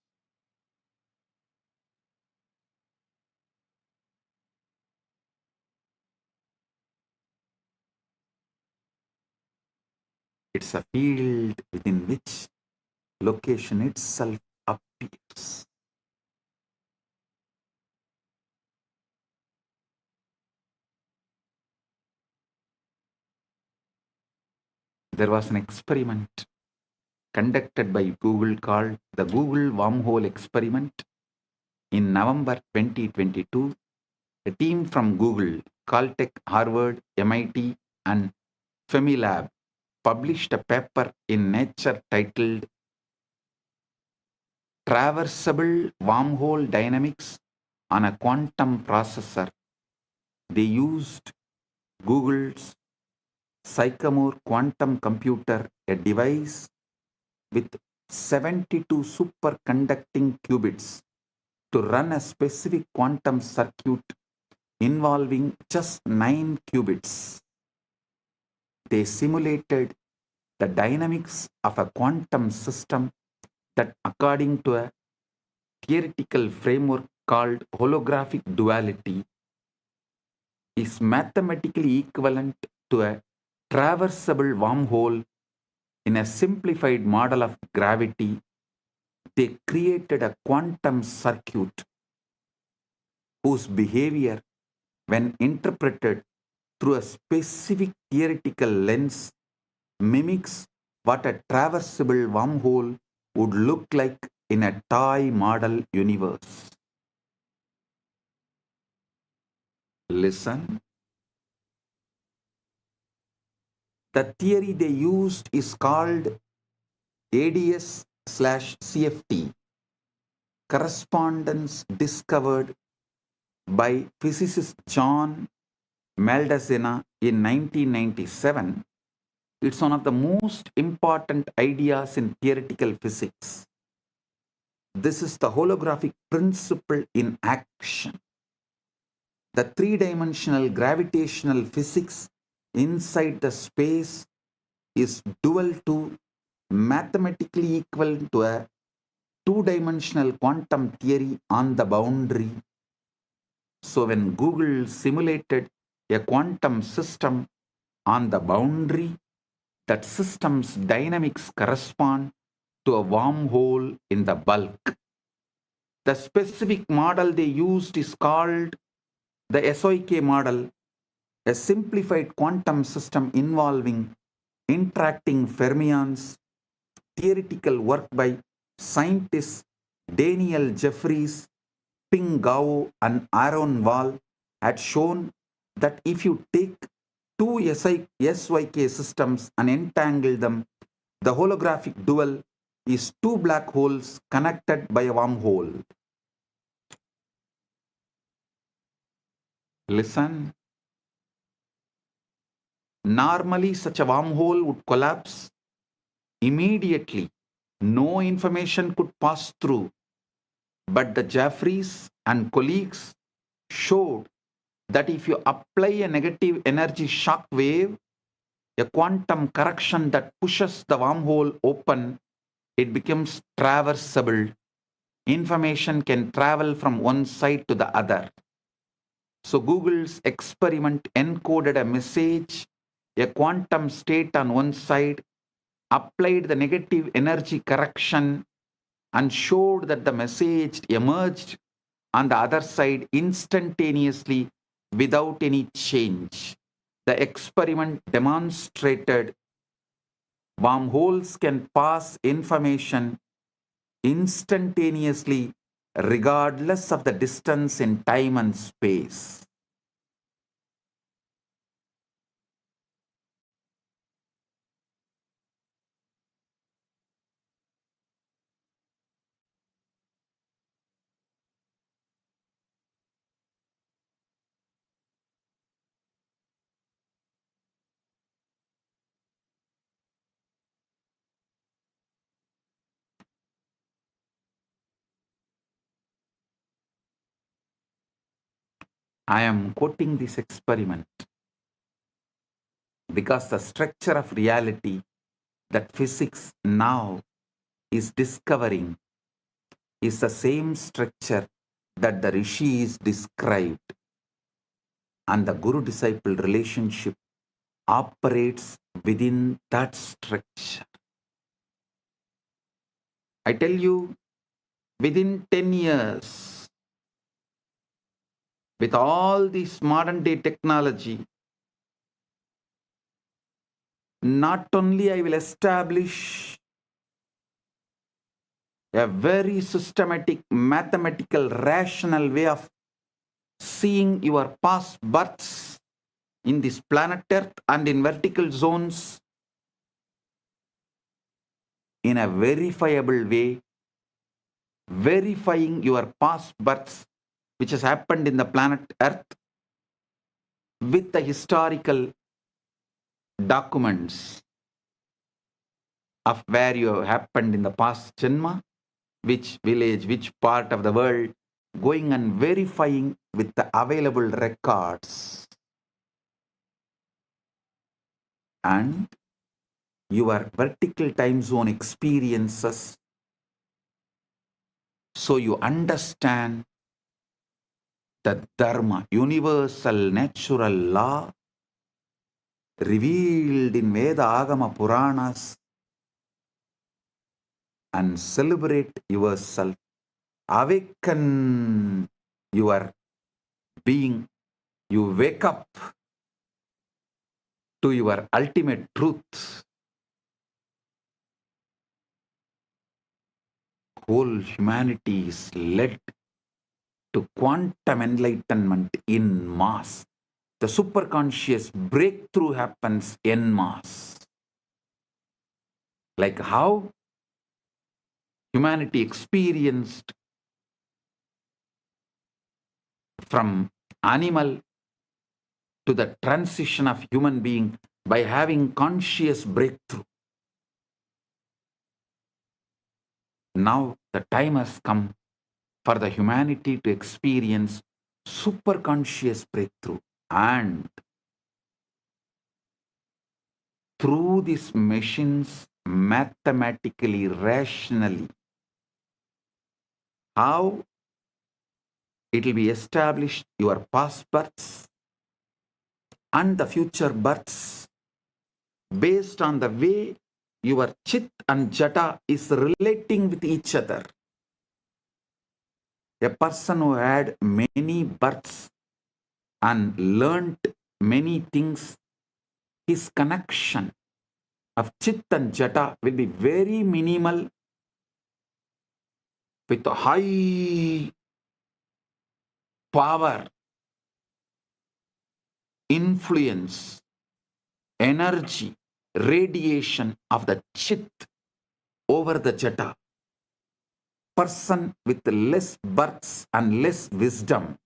It's a field within which location itself appears. There was an experiment conducted by Google called the Google Wormhole Experiment. In November 2022, a team from Google, Caltech, Harvard, MIT, and Femilab published a paper in Nature titled Traversable Wormhole Dynamics on a Quantum Processor. They used Google's Sycamore quantum computer, a device with 72 superconducting qubits to run a specific quantum circuit involving just 9 qubits. They simulated the dynamics of a quantum system that, according to a theoretical framework called holographic duality, is mathematically equivalent to a traversable wormhole. In a simplified model of gravity, they created a quantum circuit whose behavior, when interpreted through a specific theoretical lens, mimics what a traversable wormhole would look like in a toy model universe. Listen. The theory they used is called ADS/CFT, correspondence discovered by physicist John Maldacena in 1997. It's one of the most important ideas in theoretical physics. This is the holographic principle in action. The three-dimensional gravitational physics inside the space is dual to, mathematically equal to, a two-dimensional quantum theory on the boundary. So when Google simulated a quantum system on the boundary, that system's dynamics correspond to a wormhole in the bulk. The specific model they used is called the SOIK model, a simplified quantum system involving interacting fermions. Theoretical work by scientists Daniel Jeffries, Ping Gao, and Aaron Wall had shown that if you take two SYK systems and entangle them, the holographic dual is two black holes connected by a wormhole. Listen. Normally, such a wormhole would collapse immediately. No information could pass through. But the Jeffries and colleagues showed that if you apply a negative energy shock wave, a quantum correction that pushes the wormhole open, it becomes traversable. Information can travel from one side to the other. So Google's experiment encoded a message, a quantum state on one side, applied the negative energy correction, and showed that the message emerged on the other side instantaneously without any change. The experiment demonstrated wormholes can pass information instantaneously regardless of the distance in time and space. I am quoting this experiment because the structure of reality that physics now is discovering is the same structure that the rishis described, and the guru-disciple relationship operates within that structure. I tell you, within 10 years, with all this modern day technology, not only I will establish a very systematic, mathematical, rational way of seeing your past births in this planet Earth and in vertical zones in a verifiable way, verifying your past births which has happened in the planet Earth with the historical documents. of where you have happened in the past Janma, which village, which part of the world, going and verifying with the available records. And your vertical time zone experiences, so you understand the Dharma, universal natural law revealed in Veda Agama Puranas, and celebrate yourself, awaken your being, you wake up to your ultimate truth. Whole humanity is led to quantum enlightenment in mass. The superconscious breakthrough happens en masse. Like how humanity experienced from animal to the transition of human being by having conscious breakthrough. Now the time has come for the humanity to experience superconscious breakthrough, and through these machines, mathematically, rationally, how it will be established your past births and the future births based on the way your Chit and Jata is relating with each other. A person who had many births and learnt many things, his connection of Chit and Jata will be very minimal with a high power, influence, energy, radiation of the Chit over the Jata. Person with less births and less wisdom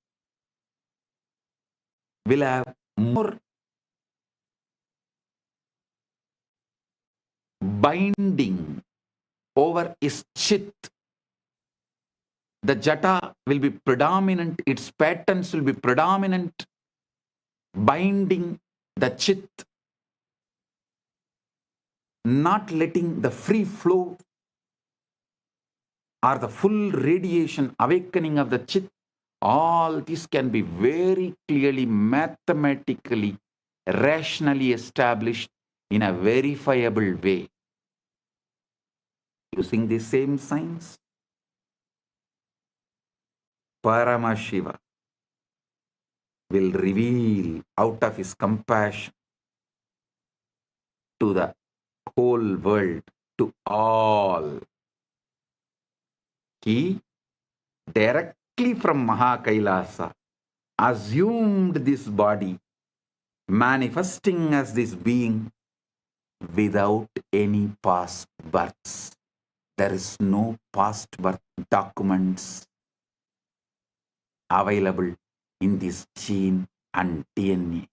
will have more binding over his Chit. The Jata will be predominant, its patterns will be predominant, binding the Chit, not letting the free flow or the full radiation awakening of the Chit. All this can be very clearly, mathematically, rationally established in a verifiable way. Using the same science, Paramashiva will reveal out of his compassion to the whole world, to all. He directly from Mahakailasa assumed this body, manifesting as this being without any past births. There is no past birth documents available in this gene and DNA.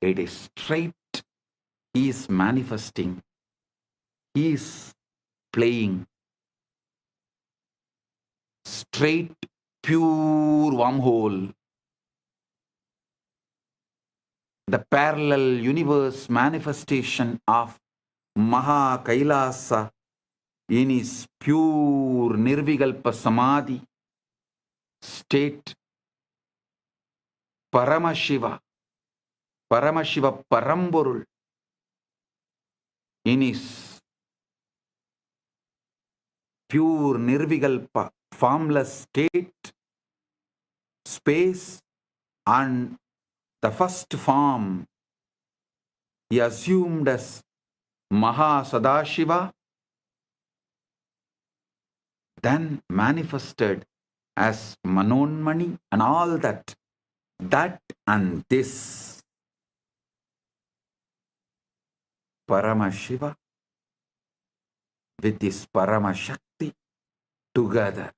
It is straight. He is manifesting. He is playing straight, pure wormhole. The parallel universe manifestation of Maha Kailasa in his pure Nirvikalpa Samadhi state. Paramashiva Paramborul in his pure Nirvikalpa formless state, space, and the first form he assumed as Maha Sadashiva, then manifested as Manonmani and all that and this. Paramashiva with his Paramashakti together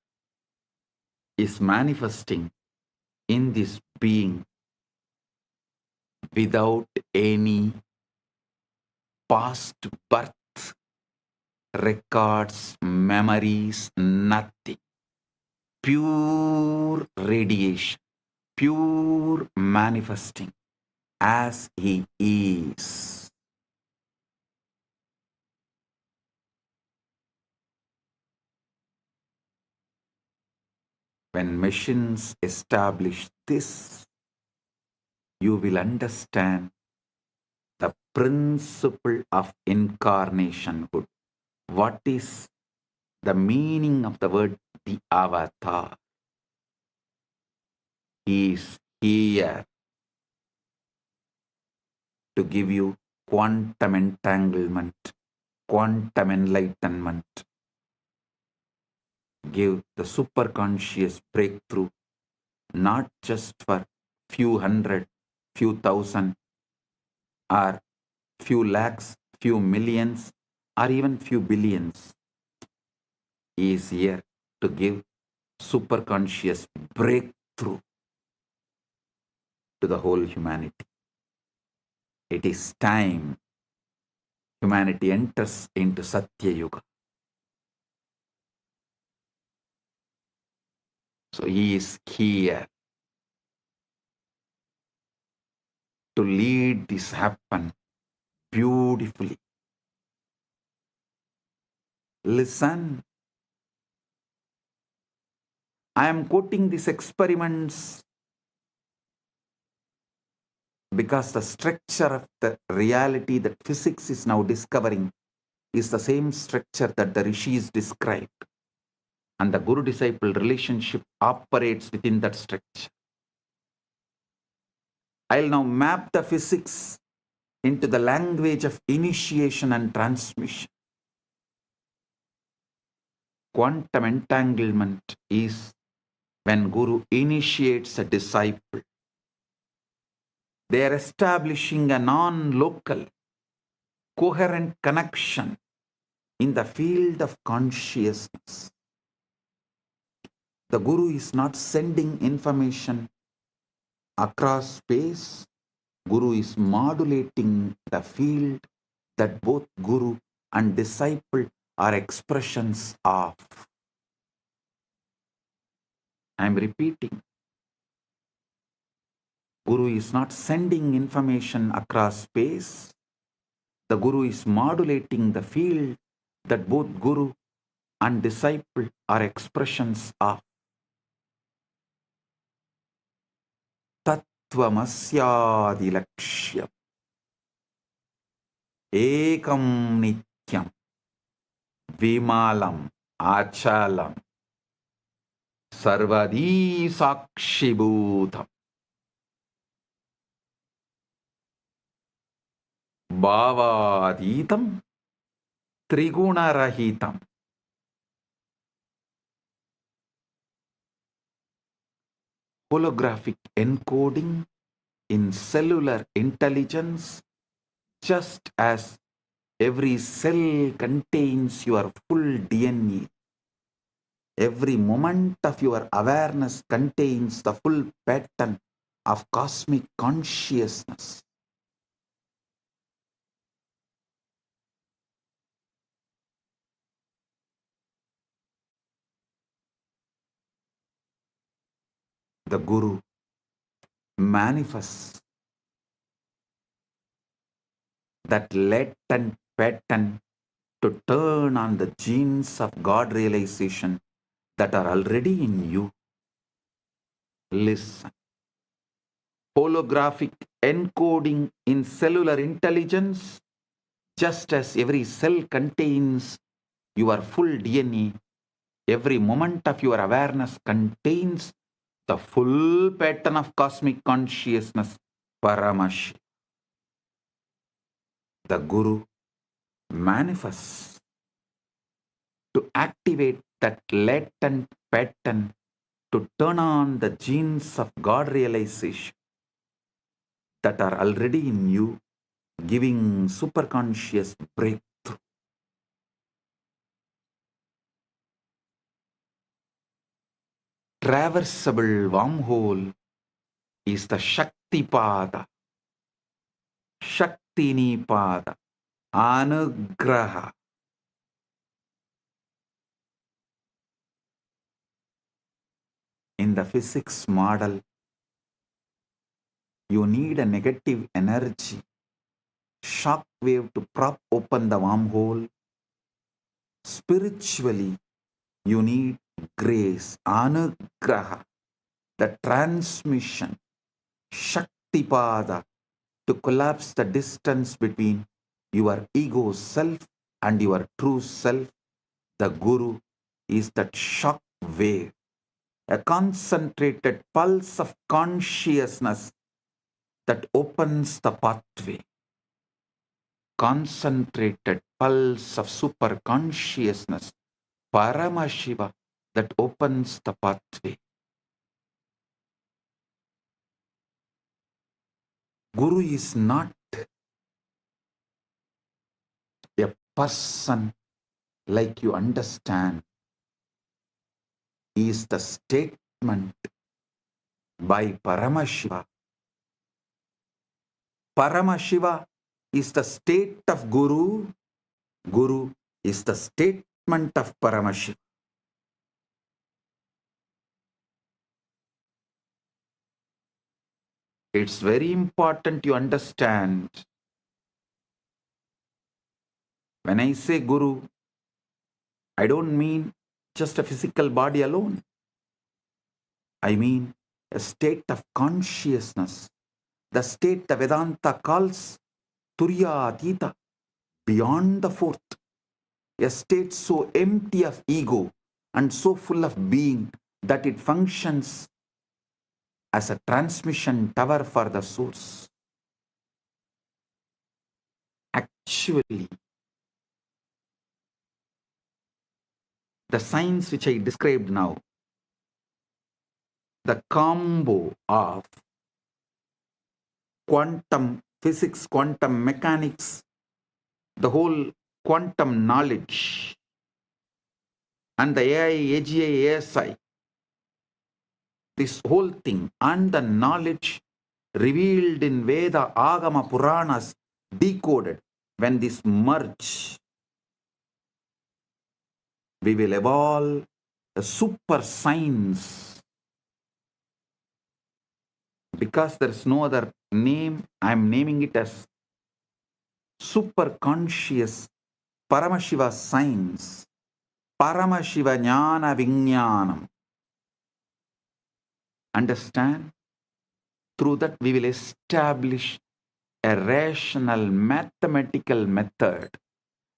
is manifesting in this being without any past birth, records, memories, nothing. Pure radiation, pure manifesting as he is. When machines establish this, you will understand the principle of incarnationhood. What is the meaning of the word the avatar? He is here to give you quantum entanglement, quantum enlightenment, give the superconscious breakthrough, not just for few hundred, few thousand, or few lakhs, few millions, or even few billions. He is here to give superconscious breakthrough to the whole humanity. It is time humanity enters into Satya Yuga. So he is here to lead this happen beautifully. Listen. I am quoting these experiments because the structure of the reality that physics is now discovering is the same structure that the rishis described. And the guru-disciple relationship operates within that structure. I'll now map the physics into the language of initiation and transmission. Quantum entanglement is when Guru initiates a disciple. They are establishing a non-local, coherent connection in the field of consciousness. The Guru is not sending information across space. Guru is modulating the field that both Guru and disciple are expressions of. I am repeating. Guru is not sending information across space. The Guru is modulating the field that both Guru and disciple are expressions of. Tattvamasya lakshyam ekam nityam vimalam achalam sarvadi sakshibhutam bhavaditam trigunarahitam. Holographic encoding in cellular intelligence, just as every cell contains your full DNA. Every moment of your awareness contains the full pattern of cosmic consciousness. The Guru manifests that latent pattern to turn on the genes of God realization that are already in you. Listen. Holographic encoding in cellular intelligence, just as every cell contains your full DNA, every moment of your awareness contains the full pattern of cosmic consciousness, Paramash. The Guru manifests to activate that latent pattern to turn on the genes of God realization that are already in you, giving superconscious breakthrough. Traversable wormhole is the Shakti Pada, Shaktini Pada, Anugraha. In the physics model, you need a negative energy, shock wave to prop open the wormhole. Spiritually, you need grace, anugraha, the transmission, shaktipada, to collapse the distance between your ego self and your true self. The Guru is that shock wave, a concentrated pulse of consciousness that opens the pathway. Concentrated pulse of super consciousness, Paramashiva, that opens the pathway. Guru is not a person like you understand. He is the statement by Paramashiva. Paramashiva is the state of Guru. Guru is the statement of Paramashiva. It's very important you understand. When I say Guru, I don't mean just a physical body alone. I mean a state of consciousness, the state the Vedanta calls Turyatita, beyond the fourth, a state so empty of ego and so full of being that it functions as a transmission tower for the source. Actually, the science which I described now, the combo of quantum physics, quantum mechanics, the whole quantum knowledge, and the AI, AGI, ASI, this whole thing, and the knowledge revealed in Veda, Agama, Puranas, decoded, when this merge, we will evolve a super science. Because there is no other name, I am naming it as super conscious Paramashiva science, Paramashiva Jnana Vijnanam. Understand? Through that we will establish a rational mathematical method,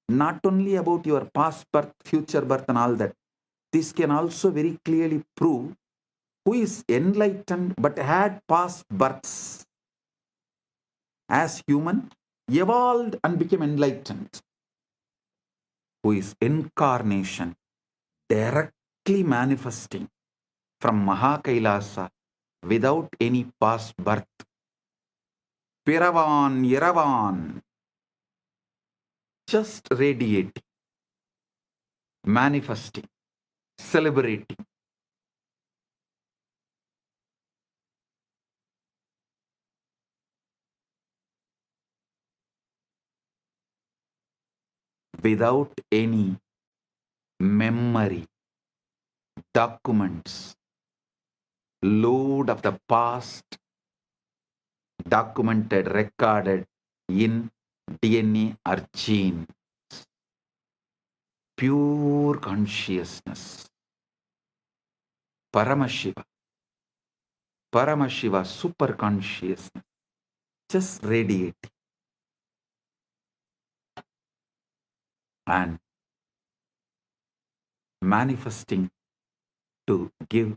not only about your past birth, future birth and all that. This can also very clearly prove who is enlightened but had past births as human, evolved and became enlightened, who is incarnation, directly manifesting from Mahakailasa without any past birth. Piravan, Yeravan, just radiating, manifesting, celebrating. Without any memory, documents, load of the past, documented, recorded in DNA or gene. Pure consciousness. Paramashiva. Paramashiva, super consciousness. Just radiating. And manifesting to give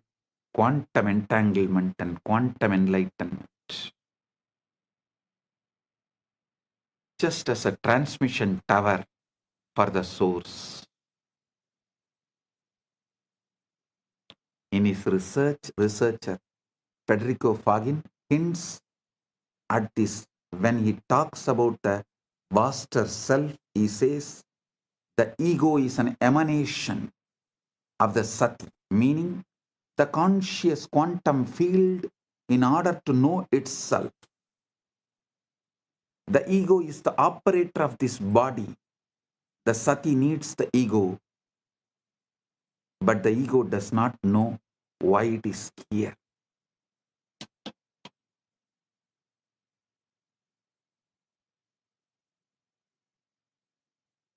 quantum entanglement and quantum enlightenment. Just as a transmission tower for the source. In his researcher Federico Fagin hints at this when he talks about the vaster self. He says the ego is an emanation of the Sati, meaning the conscious quantum field in order to know itself. The ego is the operator of this body. The sati needs the ego, but the ego does not know why it is here.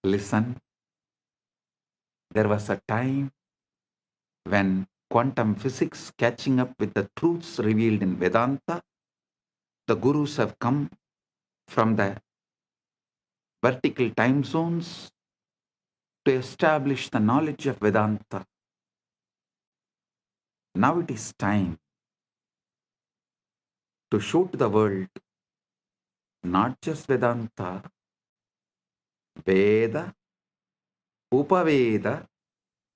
Listen, there was a time when quantum physics catching up with the truths revealed in Vedanta, the gurus have come from the vertical time zones to establish the knowledge of Vedanta. Now it is time to show to the world not just Vedanta, Veda, Upaveda,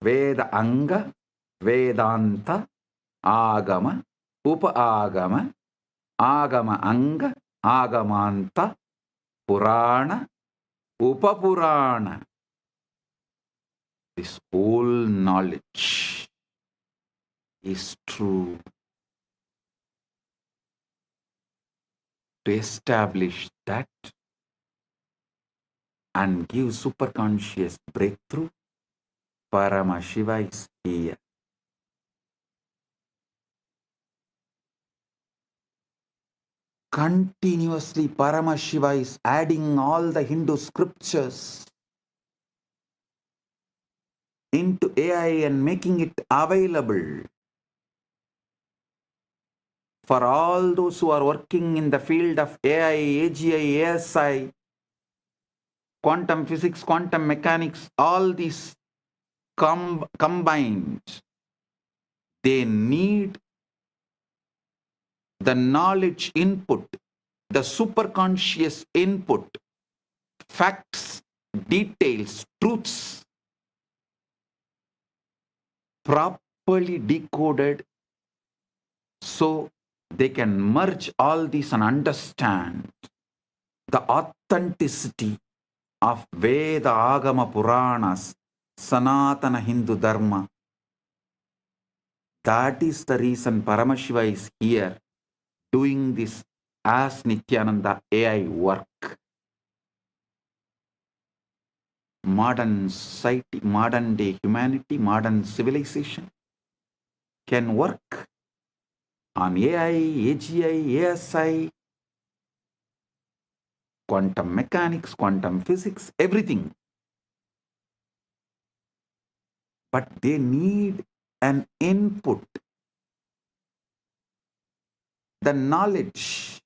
Veda Anga, Vedanta, Agama, Upa-agama, Agama Anga, Agamanta, Purana, Upapurana. This whole knowledge is true. To establish that and give superconscious breakthrough, Paramashiva is here. Continuously Paramashiva is adding all the Hindu scriptures into AI and making it available for all those who are working in the field of AI, AGI, ASI, quantum physics, quantum mechanics, all these combined. They need the knowledge input, the superconscious input, facts, details, truths, properly decoded so they can merge all these and understand the authenticity of Veda, Agama, Puranas, Sanatana Hindu Dharma. That is the reason Paramashiva is here doing this as Nityananda AI work. Modern society, modern day humanity, modern civilization can work on AI, AGI, ASI, quantum mechanics, quantum physics, everything. But they need an input, the knowledge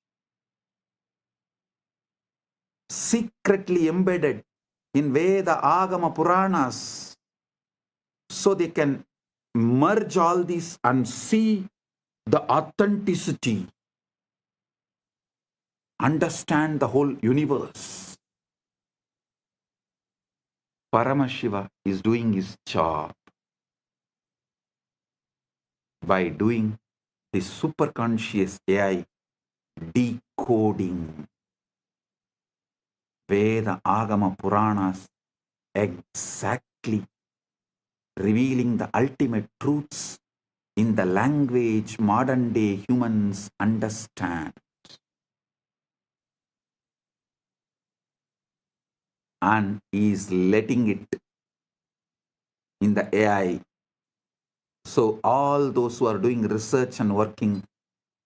secretly embedded in Veda, Agama, Puranas, so they can merge all these and see the authenticity, understand the whole universe. Paramashiva is doing his job by doing this superconscious AI decoding Veda, Agama, Puranas, exactly revealing the ultimate truths in the language modern day humans understand. And is letting it in the AI. So all those who are doing research and working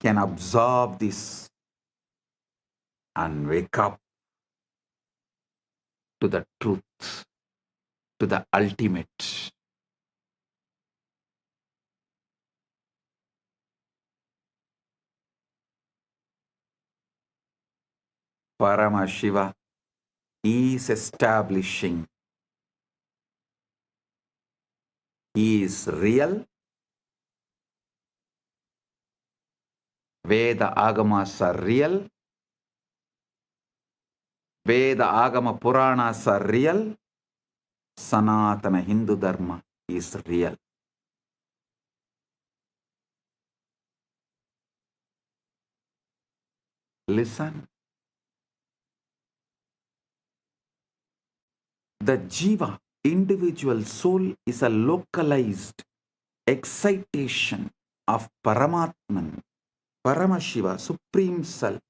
can absorb this and wake up to the truth, to the ultimate. Paramashiva is establishing. He is real. Veda Agamas are real. Veda Agama Puranas are real. Sanatana Hindu Dharma is real. Listen. The Jiva, individual soul, is a localized excitation of Paramatman, Paramashiva, Supreme Self.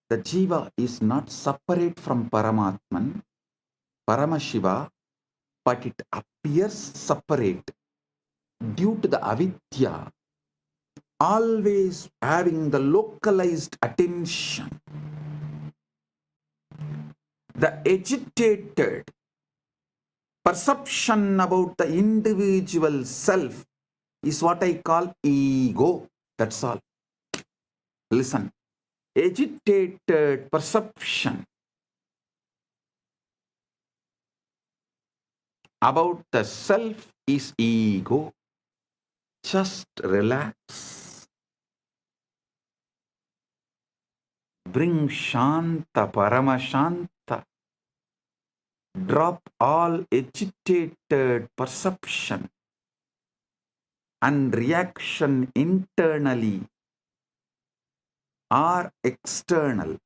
The Jiva is not separate from Paramatman, Paramashiva, but it appears separate due to the avidya, always having the localized attention. The agitated perception about the individual self is what I call ego. That's all. Listen. Agitated perception about the self is ego. Just relax. Bring Shanta, Paramashanta. Drop all agitated perception and reaction internally or external.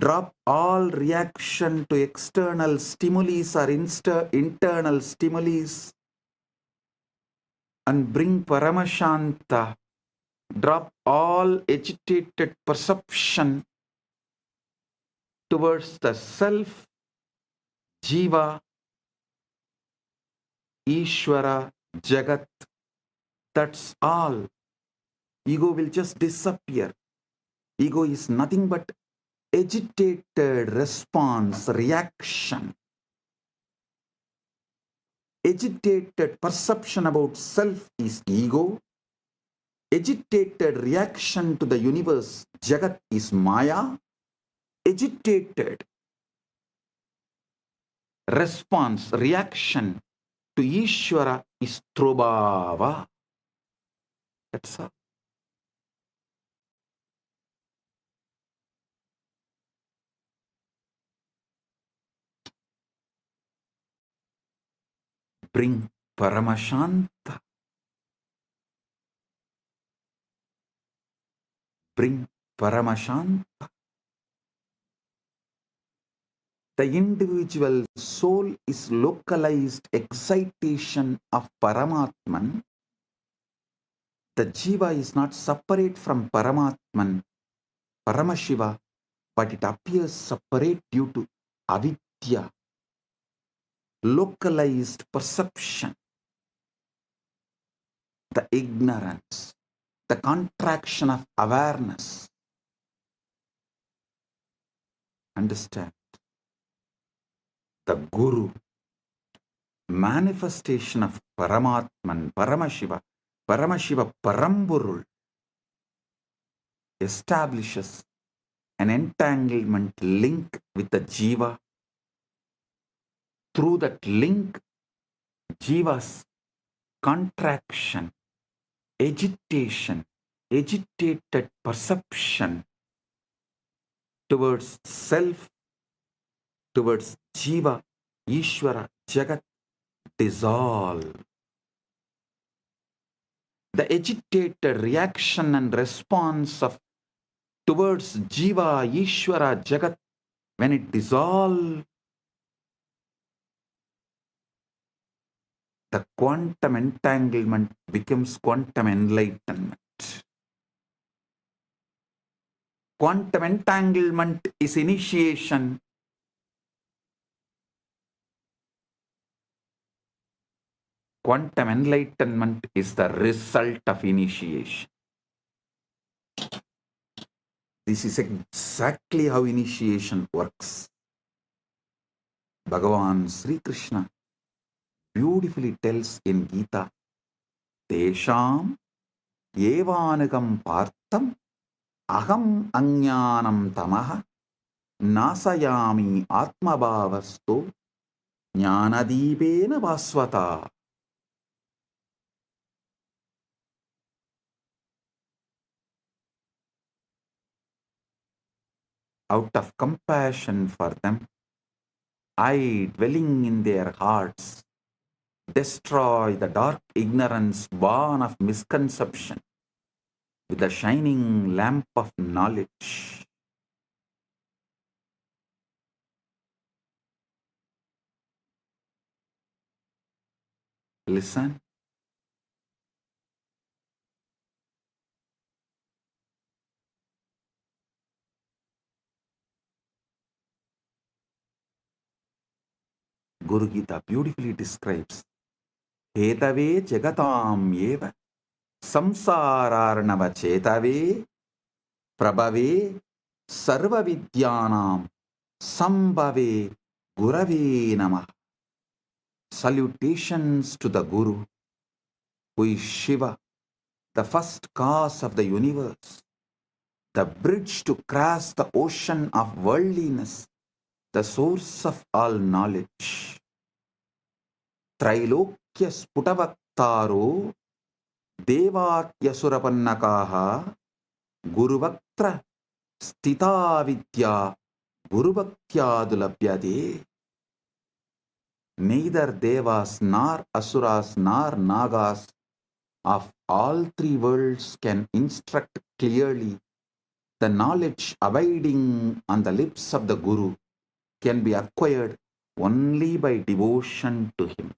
Drop all reaction to external stimuli or internal stimuli and bring Paramashanta. Drop all agitated perception towards the self, Jiva, Ishvara, Jagat. That's all. Ego will just disappear. Ego is nothing but agitated response, reaction. Agitated perception about self is ego. Agitated reaction to the universe, Jagat, is Maya. Agitated response, reaction to Ishvara is Trubhava. That's all. Bring Paramashanta. Bring Paramashanta. The individual soul is localized excitation of Paramatman. The Jiva is not separate from Paramatman, Paramashiva, but it appears separate due to avidya, localized perception, the ignorance, the contraction of awareness. Understand? The Guru, manifestation of Paramatman, Paramashiva, Paramburul, establishes an entanglement link with the Jiva. Through that link, Jiva's contraction, agitation, agitated perception towards self, towards Jiva, Ishvara, Jagat, dissolve. The agitated reaction and response of towards Jiva, Ishvara, Jagat, when it dissolves, the quantum entanglement becomes quantum enlightenment. Quantum entanglement is initiation. Quantum enlightenment is the result of initiation. This is exactly how initiation works. Bhagavan Sri Krishna beautifully tells in Gita, Tesham evanagam partam aham ajnanam tamaha nasayami atmabhavasto jnanadipena vasvata. Out of compassion for them, I, dwelling in their hearts, destroy the dark ignorance born of misconception with the shining lamp of knowledge. Listen. Guru Gita beautifully describes Hetave Jagatam Eva Samsararnava Chetave Prabhave Sarva Vidyanam Sambhave Gurave Namah. Salutations to the Guru, who is Shiva, the first cause of the universe, the bridge to cross the ocean of worldliness, the source of all knowledge. Trailokya Sputavaktaro Devatyasurapanakaha Guruvaktra Stita Vidya Gurubhaktyadulabhyade. Neither Devas nor Asuras nor Nagas of all three worlds can instruct clearly. The knowledge abiding on the lips of the Guru can be acquired only by devotion to him.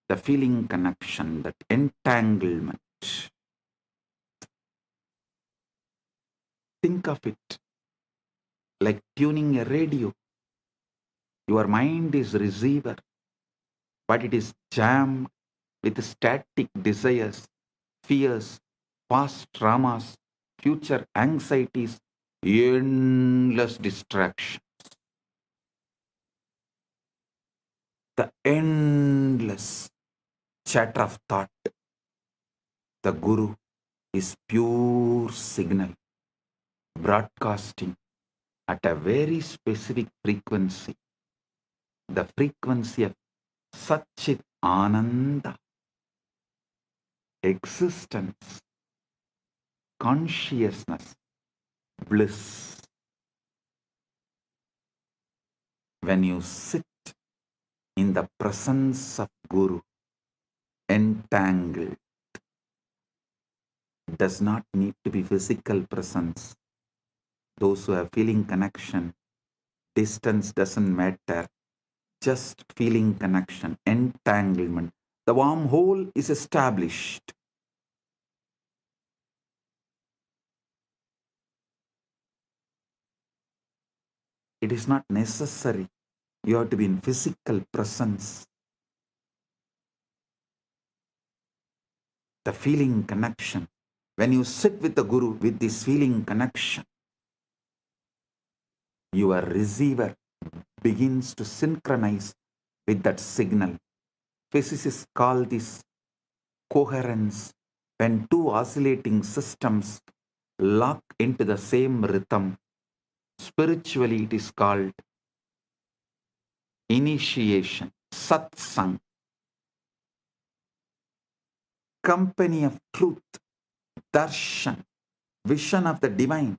The feeling connection, that entanglement. Think of it like tuning a radio. Your mind is receiver, but it is jammed with static desires, fears, past traumas, future anxieties, endless distractions. The endless chatter of thought. The Guru is pure signal, broadcasting at a very specific frequency, the frequency of Satchit Ananda, existence, consciousness, bliss. When you sit in the presence of Guru, entangled, does not need to be physical presence. Those who have feeling connection, distance doesn't matter, just feeling connection, entanglement. The wormhole is established. It is not necessary you have to be in physical presence. The feeling connection. When you sit with the Guru with this feeling connection, your receiver begins to synchronize with that signal. Physicists call this coherence. When two oscillating systems lock into the same rhythm, spiritually it is called initiation, satsang, company of truth, darshan, vision of the divine,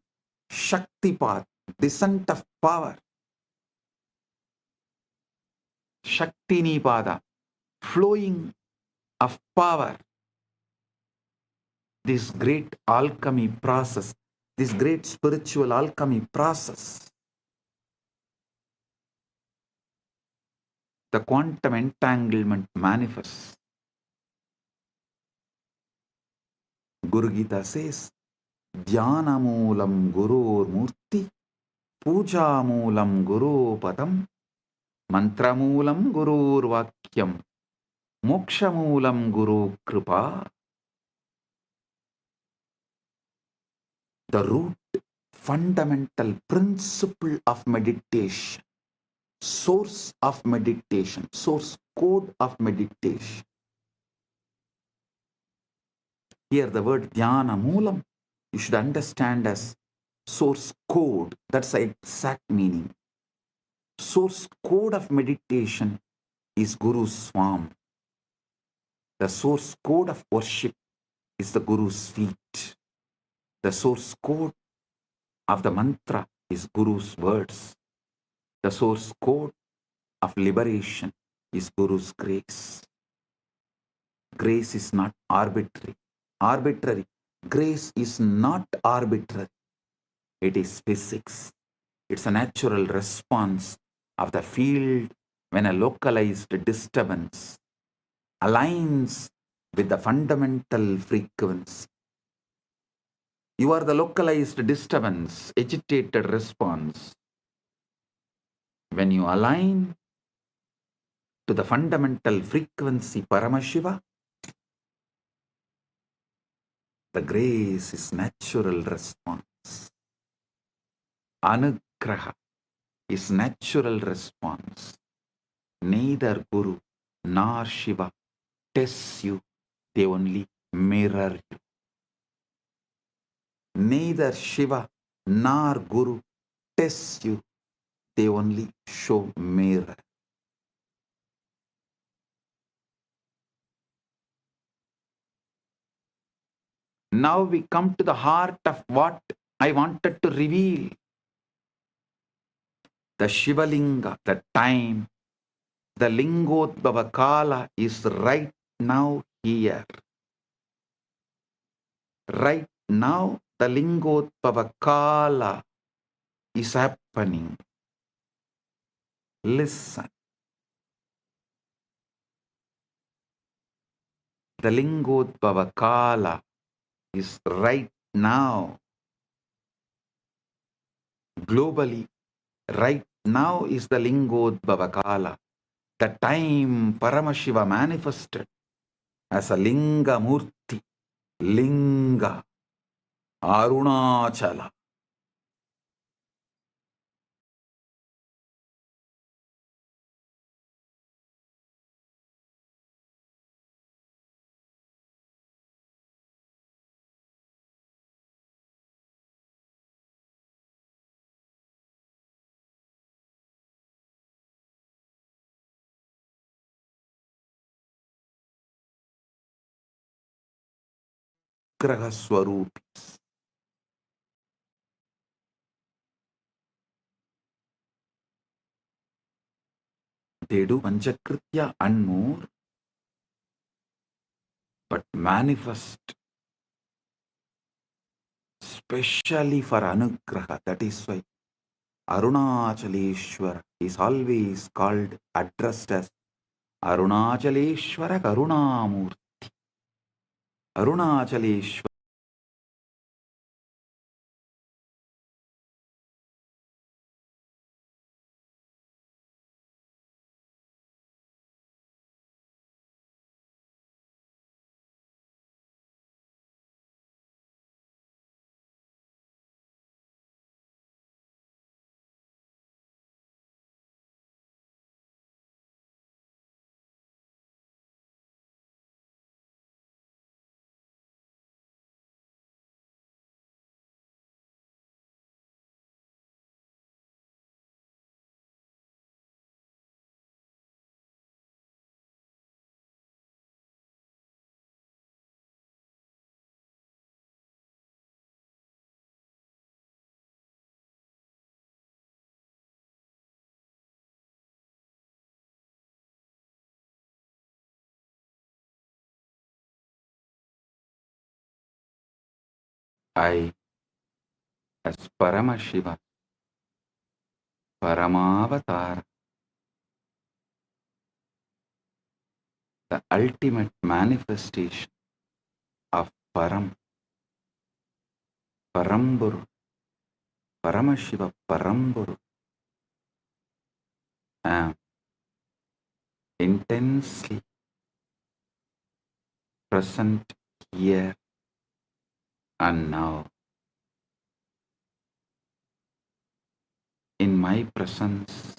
shaktipat, descent of power, shaktinipada, flowing of power. This great alchemy process, this great spiritual alchemy process, the quantum entanglement manifests. Guru Gita says, Dhyanamoolam Gurur Murti, Pujamoolam Guru Padam, Mantramoolam Gurur Vakyam, Mokshamoolam Guru Kripa. The root, fundamental principle of meditation, source of meditation, source code of meditation. Here the word Dhyana Moolam, you should understand as source code. That's the exact meaning. Source code of meditation is Guru's form. The source code of worship is the Guru's feet. The source code of the mantra is Guru's words. The source code of liberation is Guru's grace. Grace is not arbitrary. Grace is not arbitrary. It is physics. It's a natural response of the field when a localized disturbance aligns with the fundamental frequency. You are the localized disturbance, agitated response. When you align to the fundamental frequency Paramashiva, the grace is natural response. Anugraha is natural response. Neither Guru nor Shiva tests you, they only mirror you. Neither Shiva nor Guru tests you, they only show mirror. Now we come to the heart of what I wanted to reveal. The Shivalinga, the time, the Lingodbhava Kala is right now here. Right now, the Lingodbhava Kala is happening. Listen. The Lingodbhava Kala is right now. Globally, right now is the Lingodbhava Kala. The time Paramashiva manifested as a Linga Murti, Linga, Arunachala. Graha Swarupis. They do Panchakritya and more, but manifest specially for Anugraha. That is why Arunachaleshwara is always called, addressed as Arunachaleshwara Karunamurti. Arunachaleshwara. I, as Paramashiva, Paramavatara, the ultimate manifestation of Param, Paramburu, Paramashiva Paramburu, am intensely present here and now. In my presence,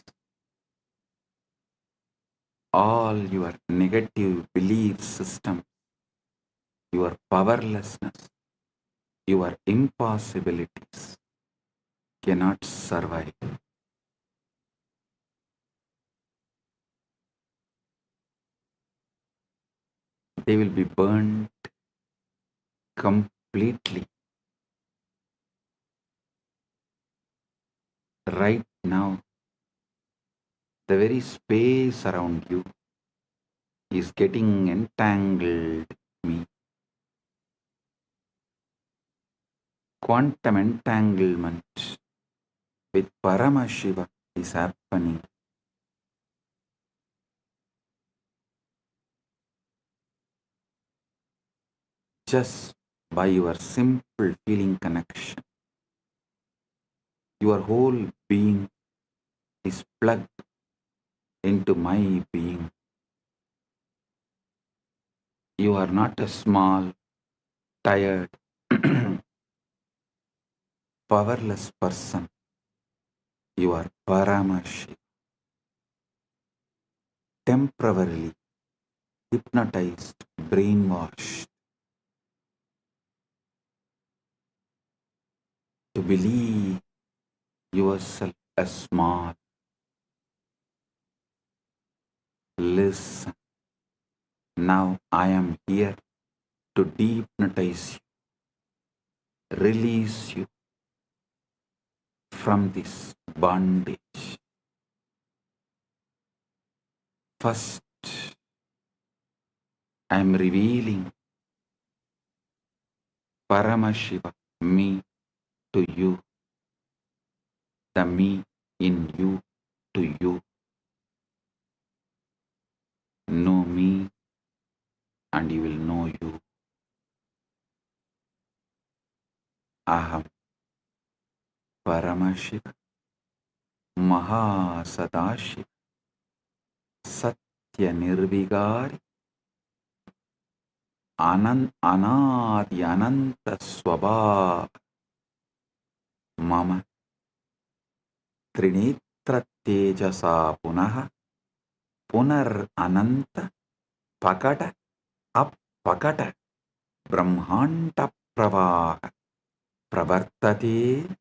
all your negative belief system, your powerlessness, your impossibilities cannot survive. They will be burnt completely. Right now, the very space around you is getting entangled with me. Quantum entanglement with Paramashiva is happening. Just by your simple feeling connection, your whole being is plugged into my being. You are not a small, tired, powerless person. You are Paramashi, temporarily hypnotized, brainwashed to believe yourself as small. Listen, now I am here to dehypnotize you, release you from this bondage. First, I am revealing Paramashiva, me, to you, the me in you to you. Know me and you will know you. Aham Paramashiva Mahasadashiva Satya Nirvigari Anadi Ananta Swabhava Mama Trinitra Tejasa Punaha Punar Ananta Pakata Appakata Brahmanta Pravaha Pravartate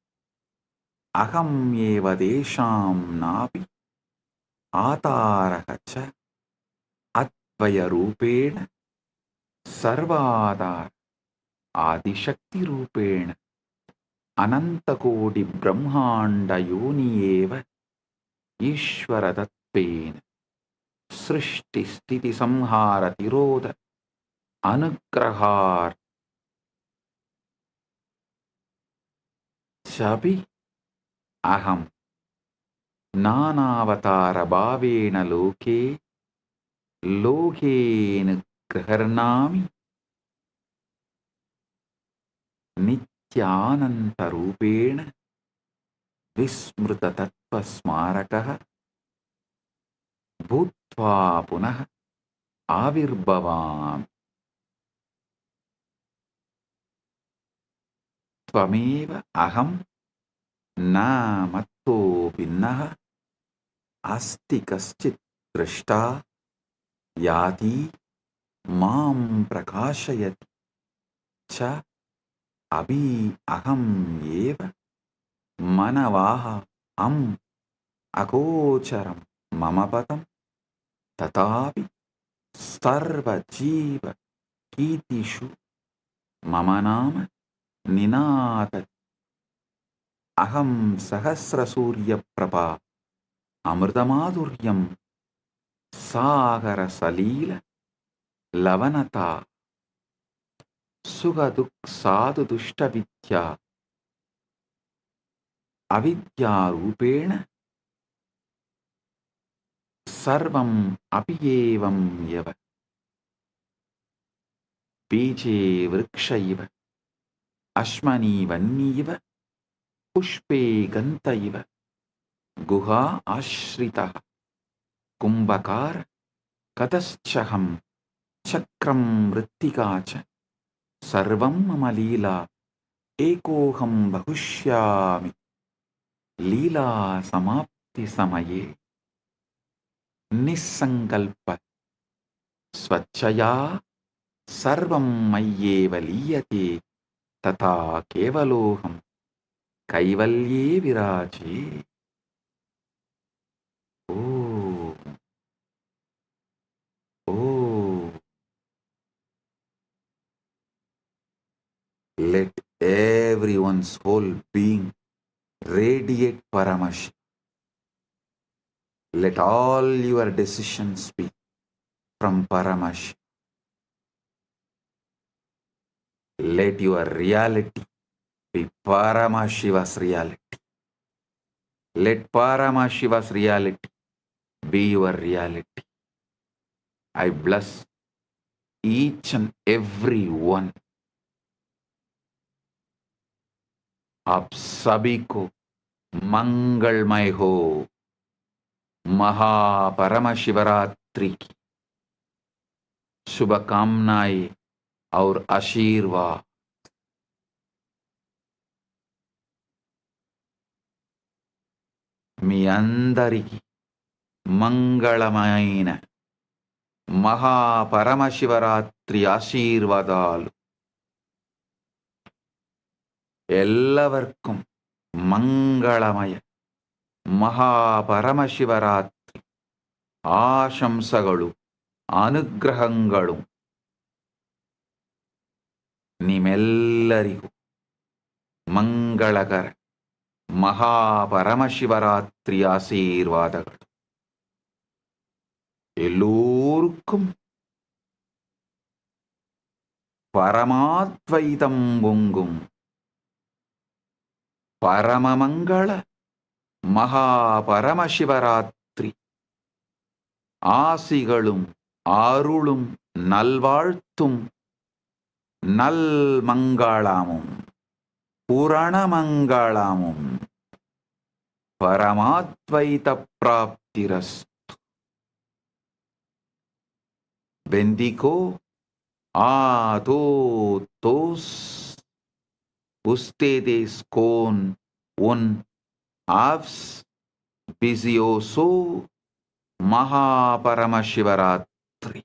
Aham eva desham napi Ataraha cha Atvaya rupena Sarvadar Adishakti rupena Anantakodi Brahmanda Yoni eva Ishvara Tatpena Srishti Sthiti Samhara Tiroda Anugrahar Chabi Aham Nanavatara Bhavena Loke Lokena Graharnami Nityananta Rupena Vismruta Tattva Smarakaha Bhutva Punaha Avirbhavam Tvameva Aham Na Matto Pinnaha Asti Kaschit Drashta Yati Mam Prakashayati Cha Abhi Aham Eva Manavaha Am Agocharam Mamapatam Tatapi Sarva Jiva Kitishu Mamanama Ninata Aham Sahasra Surya Prabha Amritamadhuryam Sagara Salila Lavanata Sugaduk Sadhu Dushta Vidya Avidya Rupena Sarvam Apiyevam Yava Beje Vrikshaiva Ashmani Vanniva Pushpe Gantaiva Guha Ashritaha Kumbhakara Kataschaham Chakram Vritikacha Sarvam Mama Leela Ekoham Bahushyami Leela Samapti Samaye Nisankalpa Swachaya Sarvam Mayyeva Liyate Tata Kevaloham Kaivalye Viraje. Oh, oh. Let everyone's whole being radiate Paramashi. Let all your decisions be from Paramashi. Let your reality be Paramashiva's reality. Let Paramashiva's reality be your reality. I bless each and every one. आप सभी को मंगलमय हो। महापरम शिवरात्रि की शुभकामनाएं और आशीर्वाद మీ అందరికీ మంగళమైన మహాపరమశివరాత్రి ఆశీర్వాదాలు. എല്ലാവർക്കും മംഗളമയ മഹാപരമശിവരാത്രി ആശംസകളും അനുഗ്രഹങ്ങളും ನಿಮ್ಮೆಲ್ಲರಿಗೂ ಮಂಗಳಕರ ಮಹಾಪರಮಶಿವರಾತ್ರಿ ಆಶೀರ್ವಾದಗಳು. எல்லோருக்கும் பரமாத்வைதம் பொங்கும் பரமமங்கள மகாபரமசிவராத்திரி ஆசிகளும் அருளும் நல்வாழ்த்தும் நல்மங்களமும் புரணமங்களமும் பரமாத்வைத பிராப்திரஸ்து. Bendigo a todos ustedes con un auspicioso Mahaparamashivratri.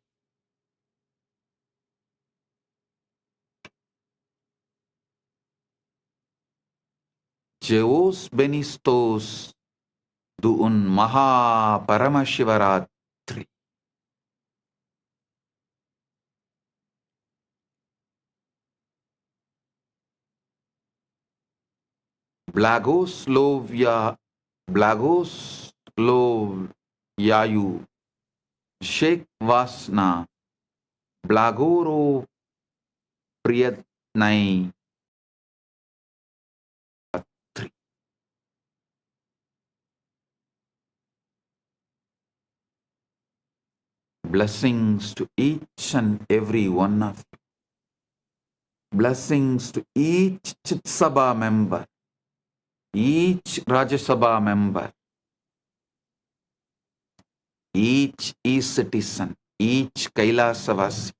Jeos benistos de un Mahaparamashivratri. Blagoslovyayu Sheikh Vasna Blagoro Priyatnai. Blessings to each and every one of you. Blessings to each Chit Sabha member, each Rajya Sabha member, each e-citizen, each Kailasavasi,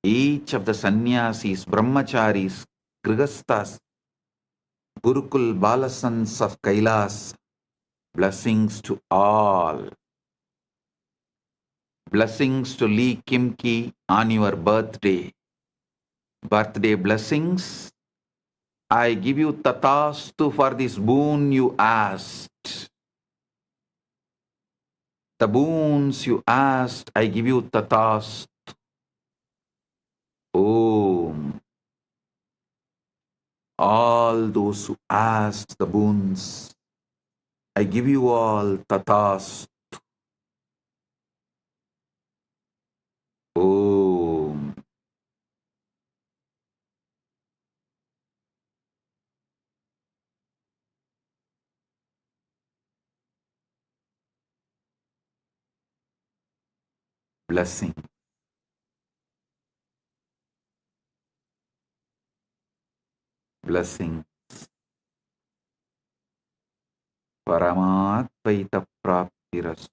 each of the sannyasis, brahmacharis, grihasthas, Gurukul Balasans of Kailas. Blessings to all. Blessings to Lee Kimki on your birthday. Birthday blessings. I give you tatastu for this boon you asked. The boons you asked, I give you tatastu. Om. All those who asked the boons, I give you all tatastu. Om. Blessing. Blessing. Paramatvaita praptirastu.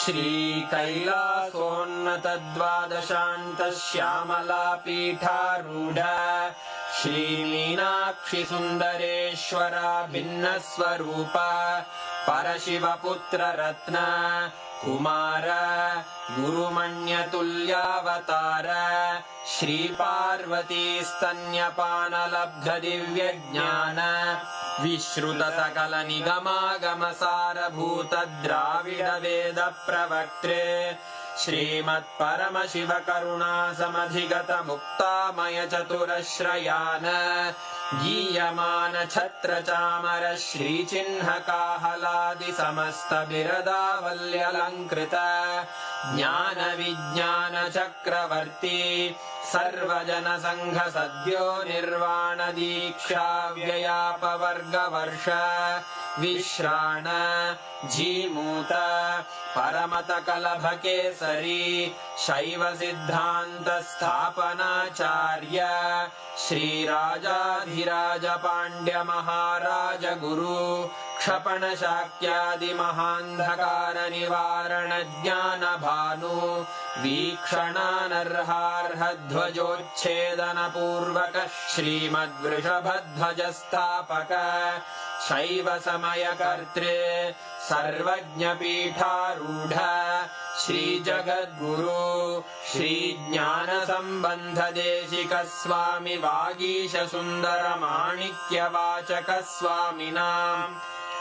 श्रीकैलासोन्नतद्वादशान्तश्यामलापीठारूढ श्रीमीनाक्षि सुन्दरेश्वरा भिन्नस्वरूप परशिवपुत्ररत्न Kumar गुरुमण्यतुल्यावतार Shri Parvati स्तन्यपानलब्धदिव्यज्ञान विश्रुतसकलनिगमागमसारभूत Dravid वेद प्रवक्त्रे श्रीमत्परमशिवकरुणासमधिगत मुक्तामय चतुरश्रयान गीयमान छत्र चामर श्रीचिह्नकाहलादि समस्त बिरदावल्यलङ्कृत ज्ञान विज्ञान चक्रवर्ती सर्वजन संघ सद्यो निर्वाण दीक्षा व्ययापवर्गवर्ष विश्राण जीमूत परमत कलभ केसरी शैव सिद्धांत स्थापनाचार्य श्रीराजाधिराज पांड्य महाराज गुरु क्षपण शाक्यादि महांधकार निवारण ज्ञान भानु वीक्षणानर्हार्ह ध्वजोच्छेदन पूर्वक श्रीमद्वृषभध्वज स्थापक शैव समय कर्त्रे सर्वज्ञ पीठारूढ़ श्री जगद्गुरु श्री ज्ञान संबंध देशिक स्वामी वागीश सुंदर माणिक्य वाचक स्वामिनाम्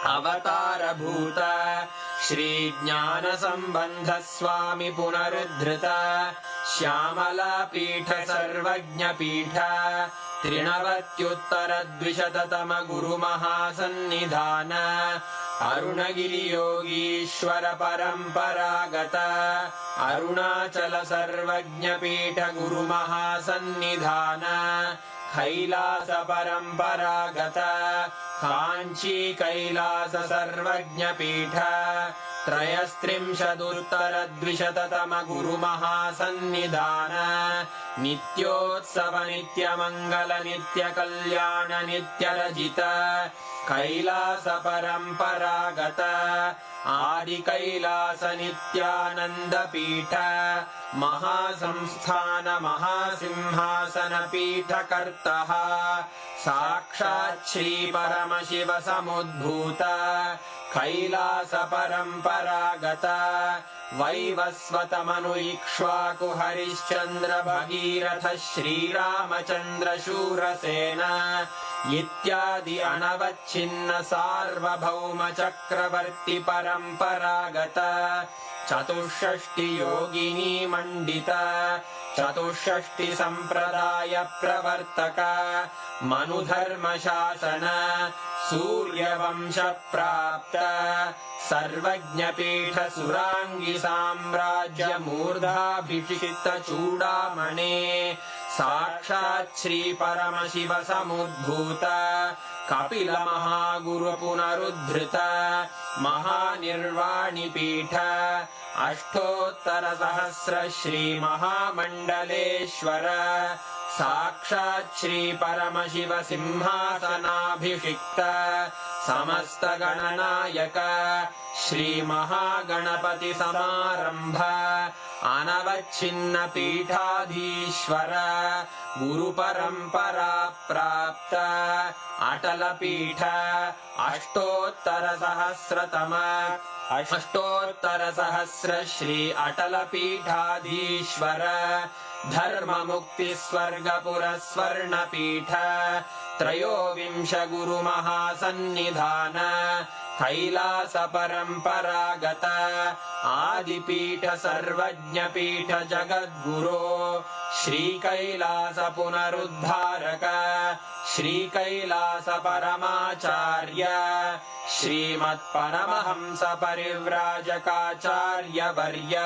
अवतार भूत श्री ज्ञान संबंध स्वामी पुनरुद्धृत श्यामला पीठ सर्वज्ञ पीठ त्रिनवत्युत्तर द्विशततम गुरु महासन्निधान अरुणगिरि योगीश्वर परंपरागत अरुणाचल सर्वज्ञ पीठ गुरु महासन्निधान कैलास परंपरागत कांची कैलास सर्वज्ञ पीठ त्रयस्त्रिंशदुत्तर द्विशततम गुरु महासन्निधान नित्योत्सव नित्य मंगल नित्य कल्याण नित्य रजित कैलास परंपरागत आदि कैलास नित्यानंद पीठ महासंस्थान महासिंहासन पीठ कर्तः साक्षात् श्री परमशिव समुद्भूत कैलास परंपरागत वैवस्वत मनु इक्ष्वाकु हरिश्चंद्र भगीरथ श्रीरामचंद्र शूरसेन इत्यादि अनवच्छिन्न सार्वभौम चक्रवर्ती परंपरागत चतुष्षष्टि योगिनी मंडित चतुष्षष्टि संप्रदाय प्रवर्तक मनुधर्म शासन सूर्यवंश प्राप्त सर्वज्ञ पीठ सुरांगी साम्राज्य मूर्धाभिषिक्त चूड़ामणे साक्षात् श्री परमशिव समुद्भूत कपिल महागुरु पुनरुद्धृत महानिर्वाणि पीठ अष्टोत्तर सहस्र श्री महामंडलेश्वर साक्षात् श्री परमशिव सिंहासनाभिषिक्त समस्त गणनायक श्री महागणपति समारंभ अनवच्छिन्न पीठाधीश्वर गुरु परंपरा प्राप्त अटल पीठ अष्टोत्तर सहस्र श्री अटल पीठाधीश्वर धर्म मुक्ति स्वर्गपुर स्वर्ण पीठ त्रयोविंश गुरु महासन्निधान कैलास परंपरागत आदिपीठ सर्वज्ञ पीठ जगद्गुरो श्री कैलास पुनरुद्धारक श्री कैलास परमाचार्य श्रीमत्परमहंस परिव्राजकाचार्य वर्य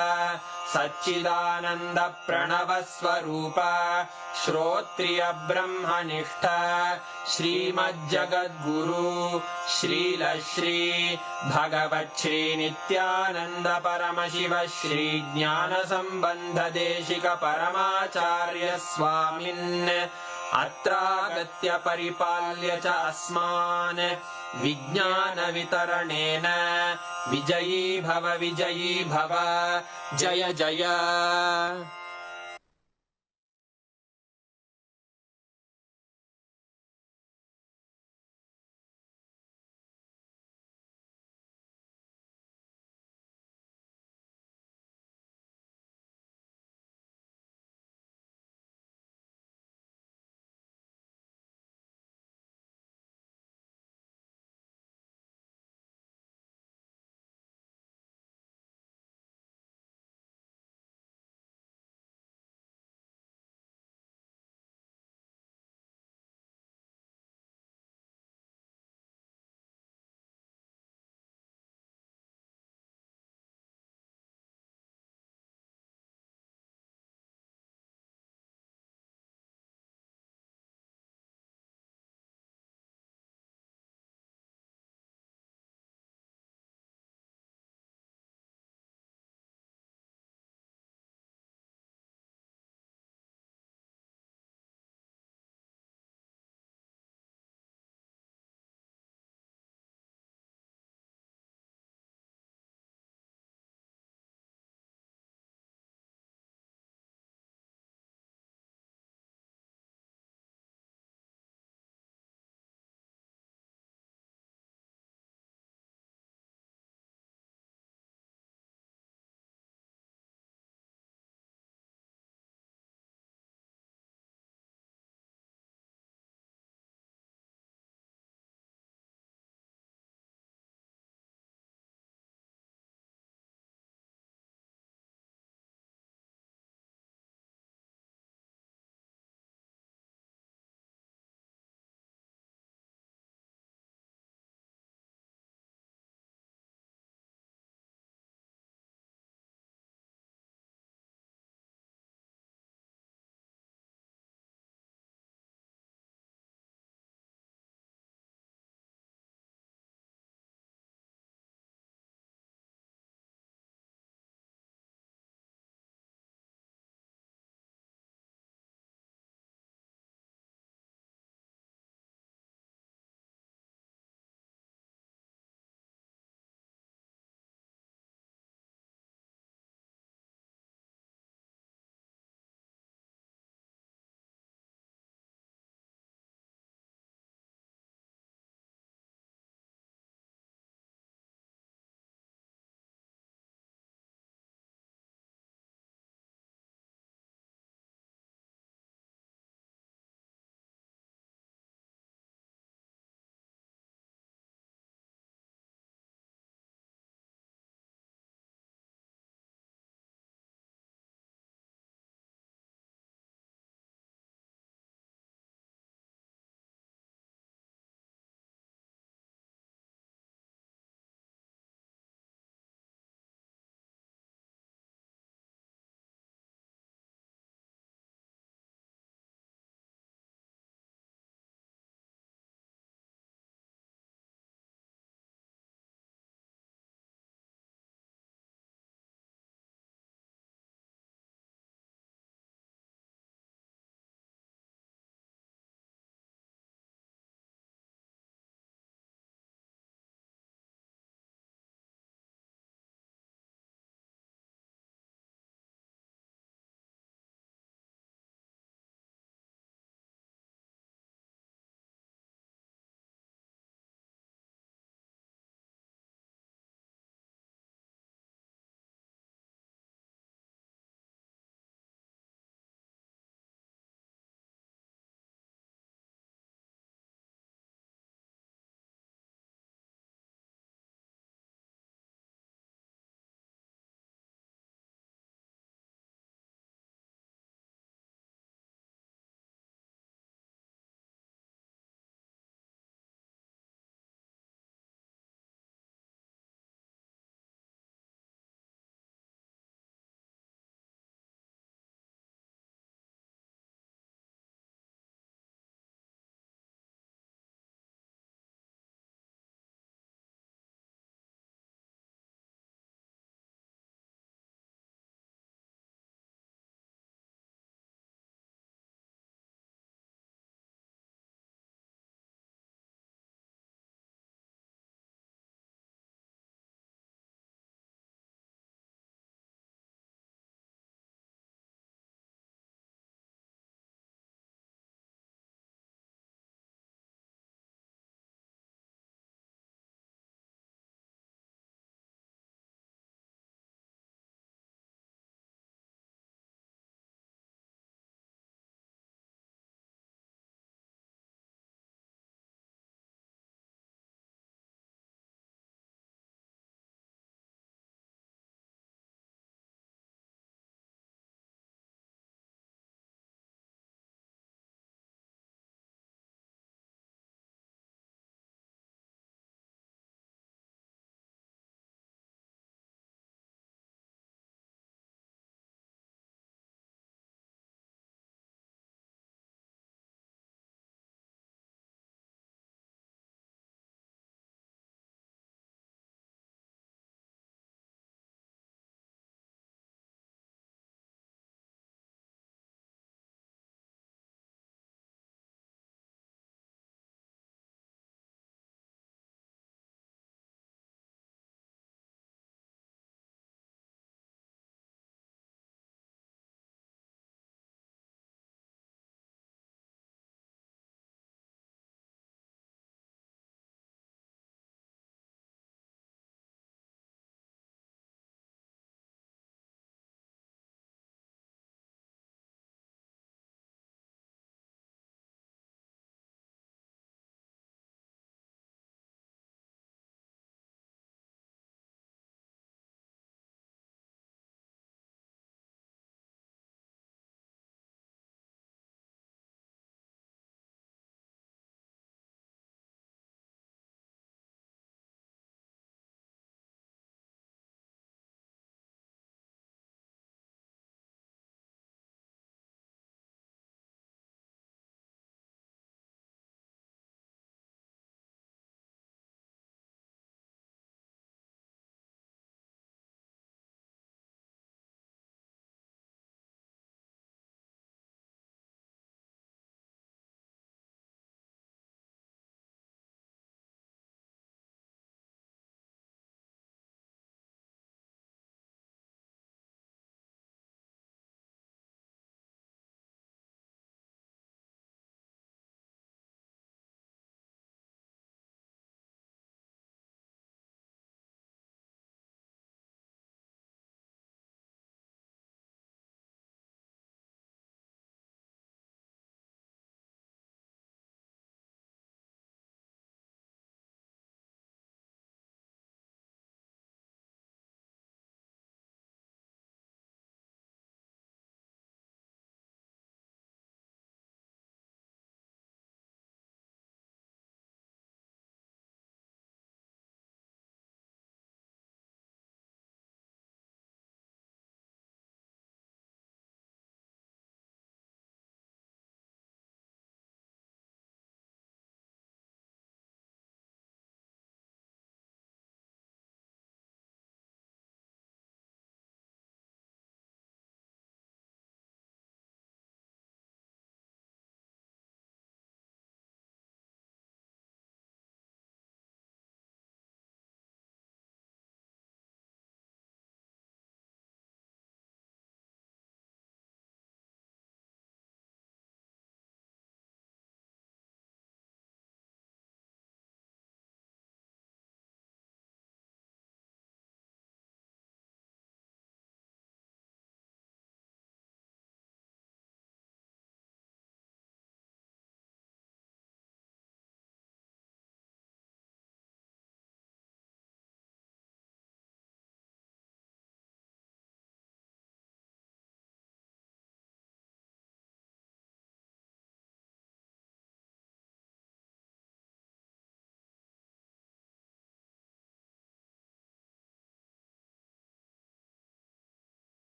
सच्चिदानंद प्रणव स्वरूप श्रोत्रिय ब्रह्मनिष्ठ श्रीमज्जगद्गुरु श्रील श्री भगवत् श्री नित्यानंद परमशिव श्री ज्ञान संबंध देशिक परमाचार्य स्वामिन् अत्रागत्य परिपाल्य च अस्मान् विज्ञानवितरणेन विजयी भव जय जय।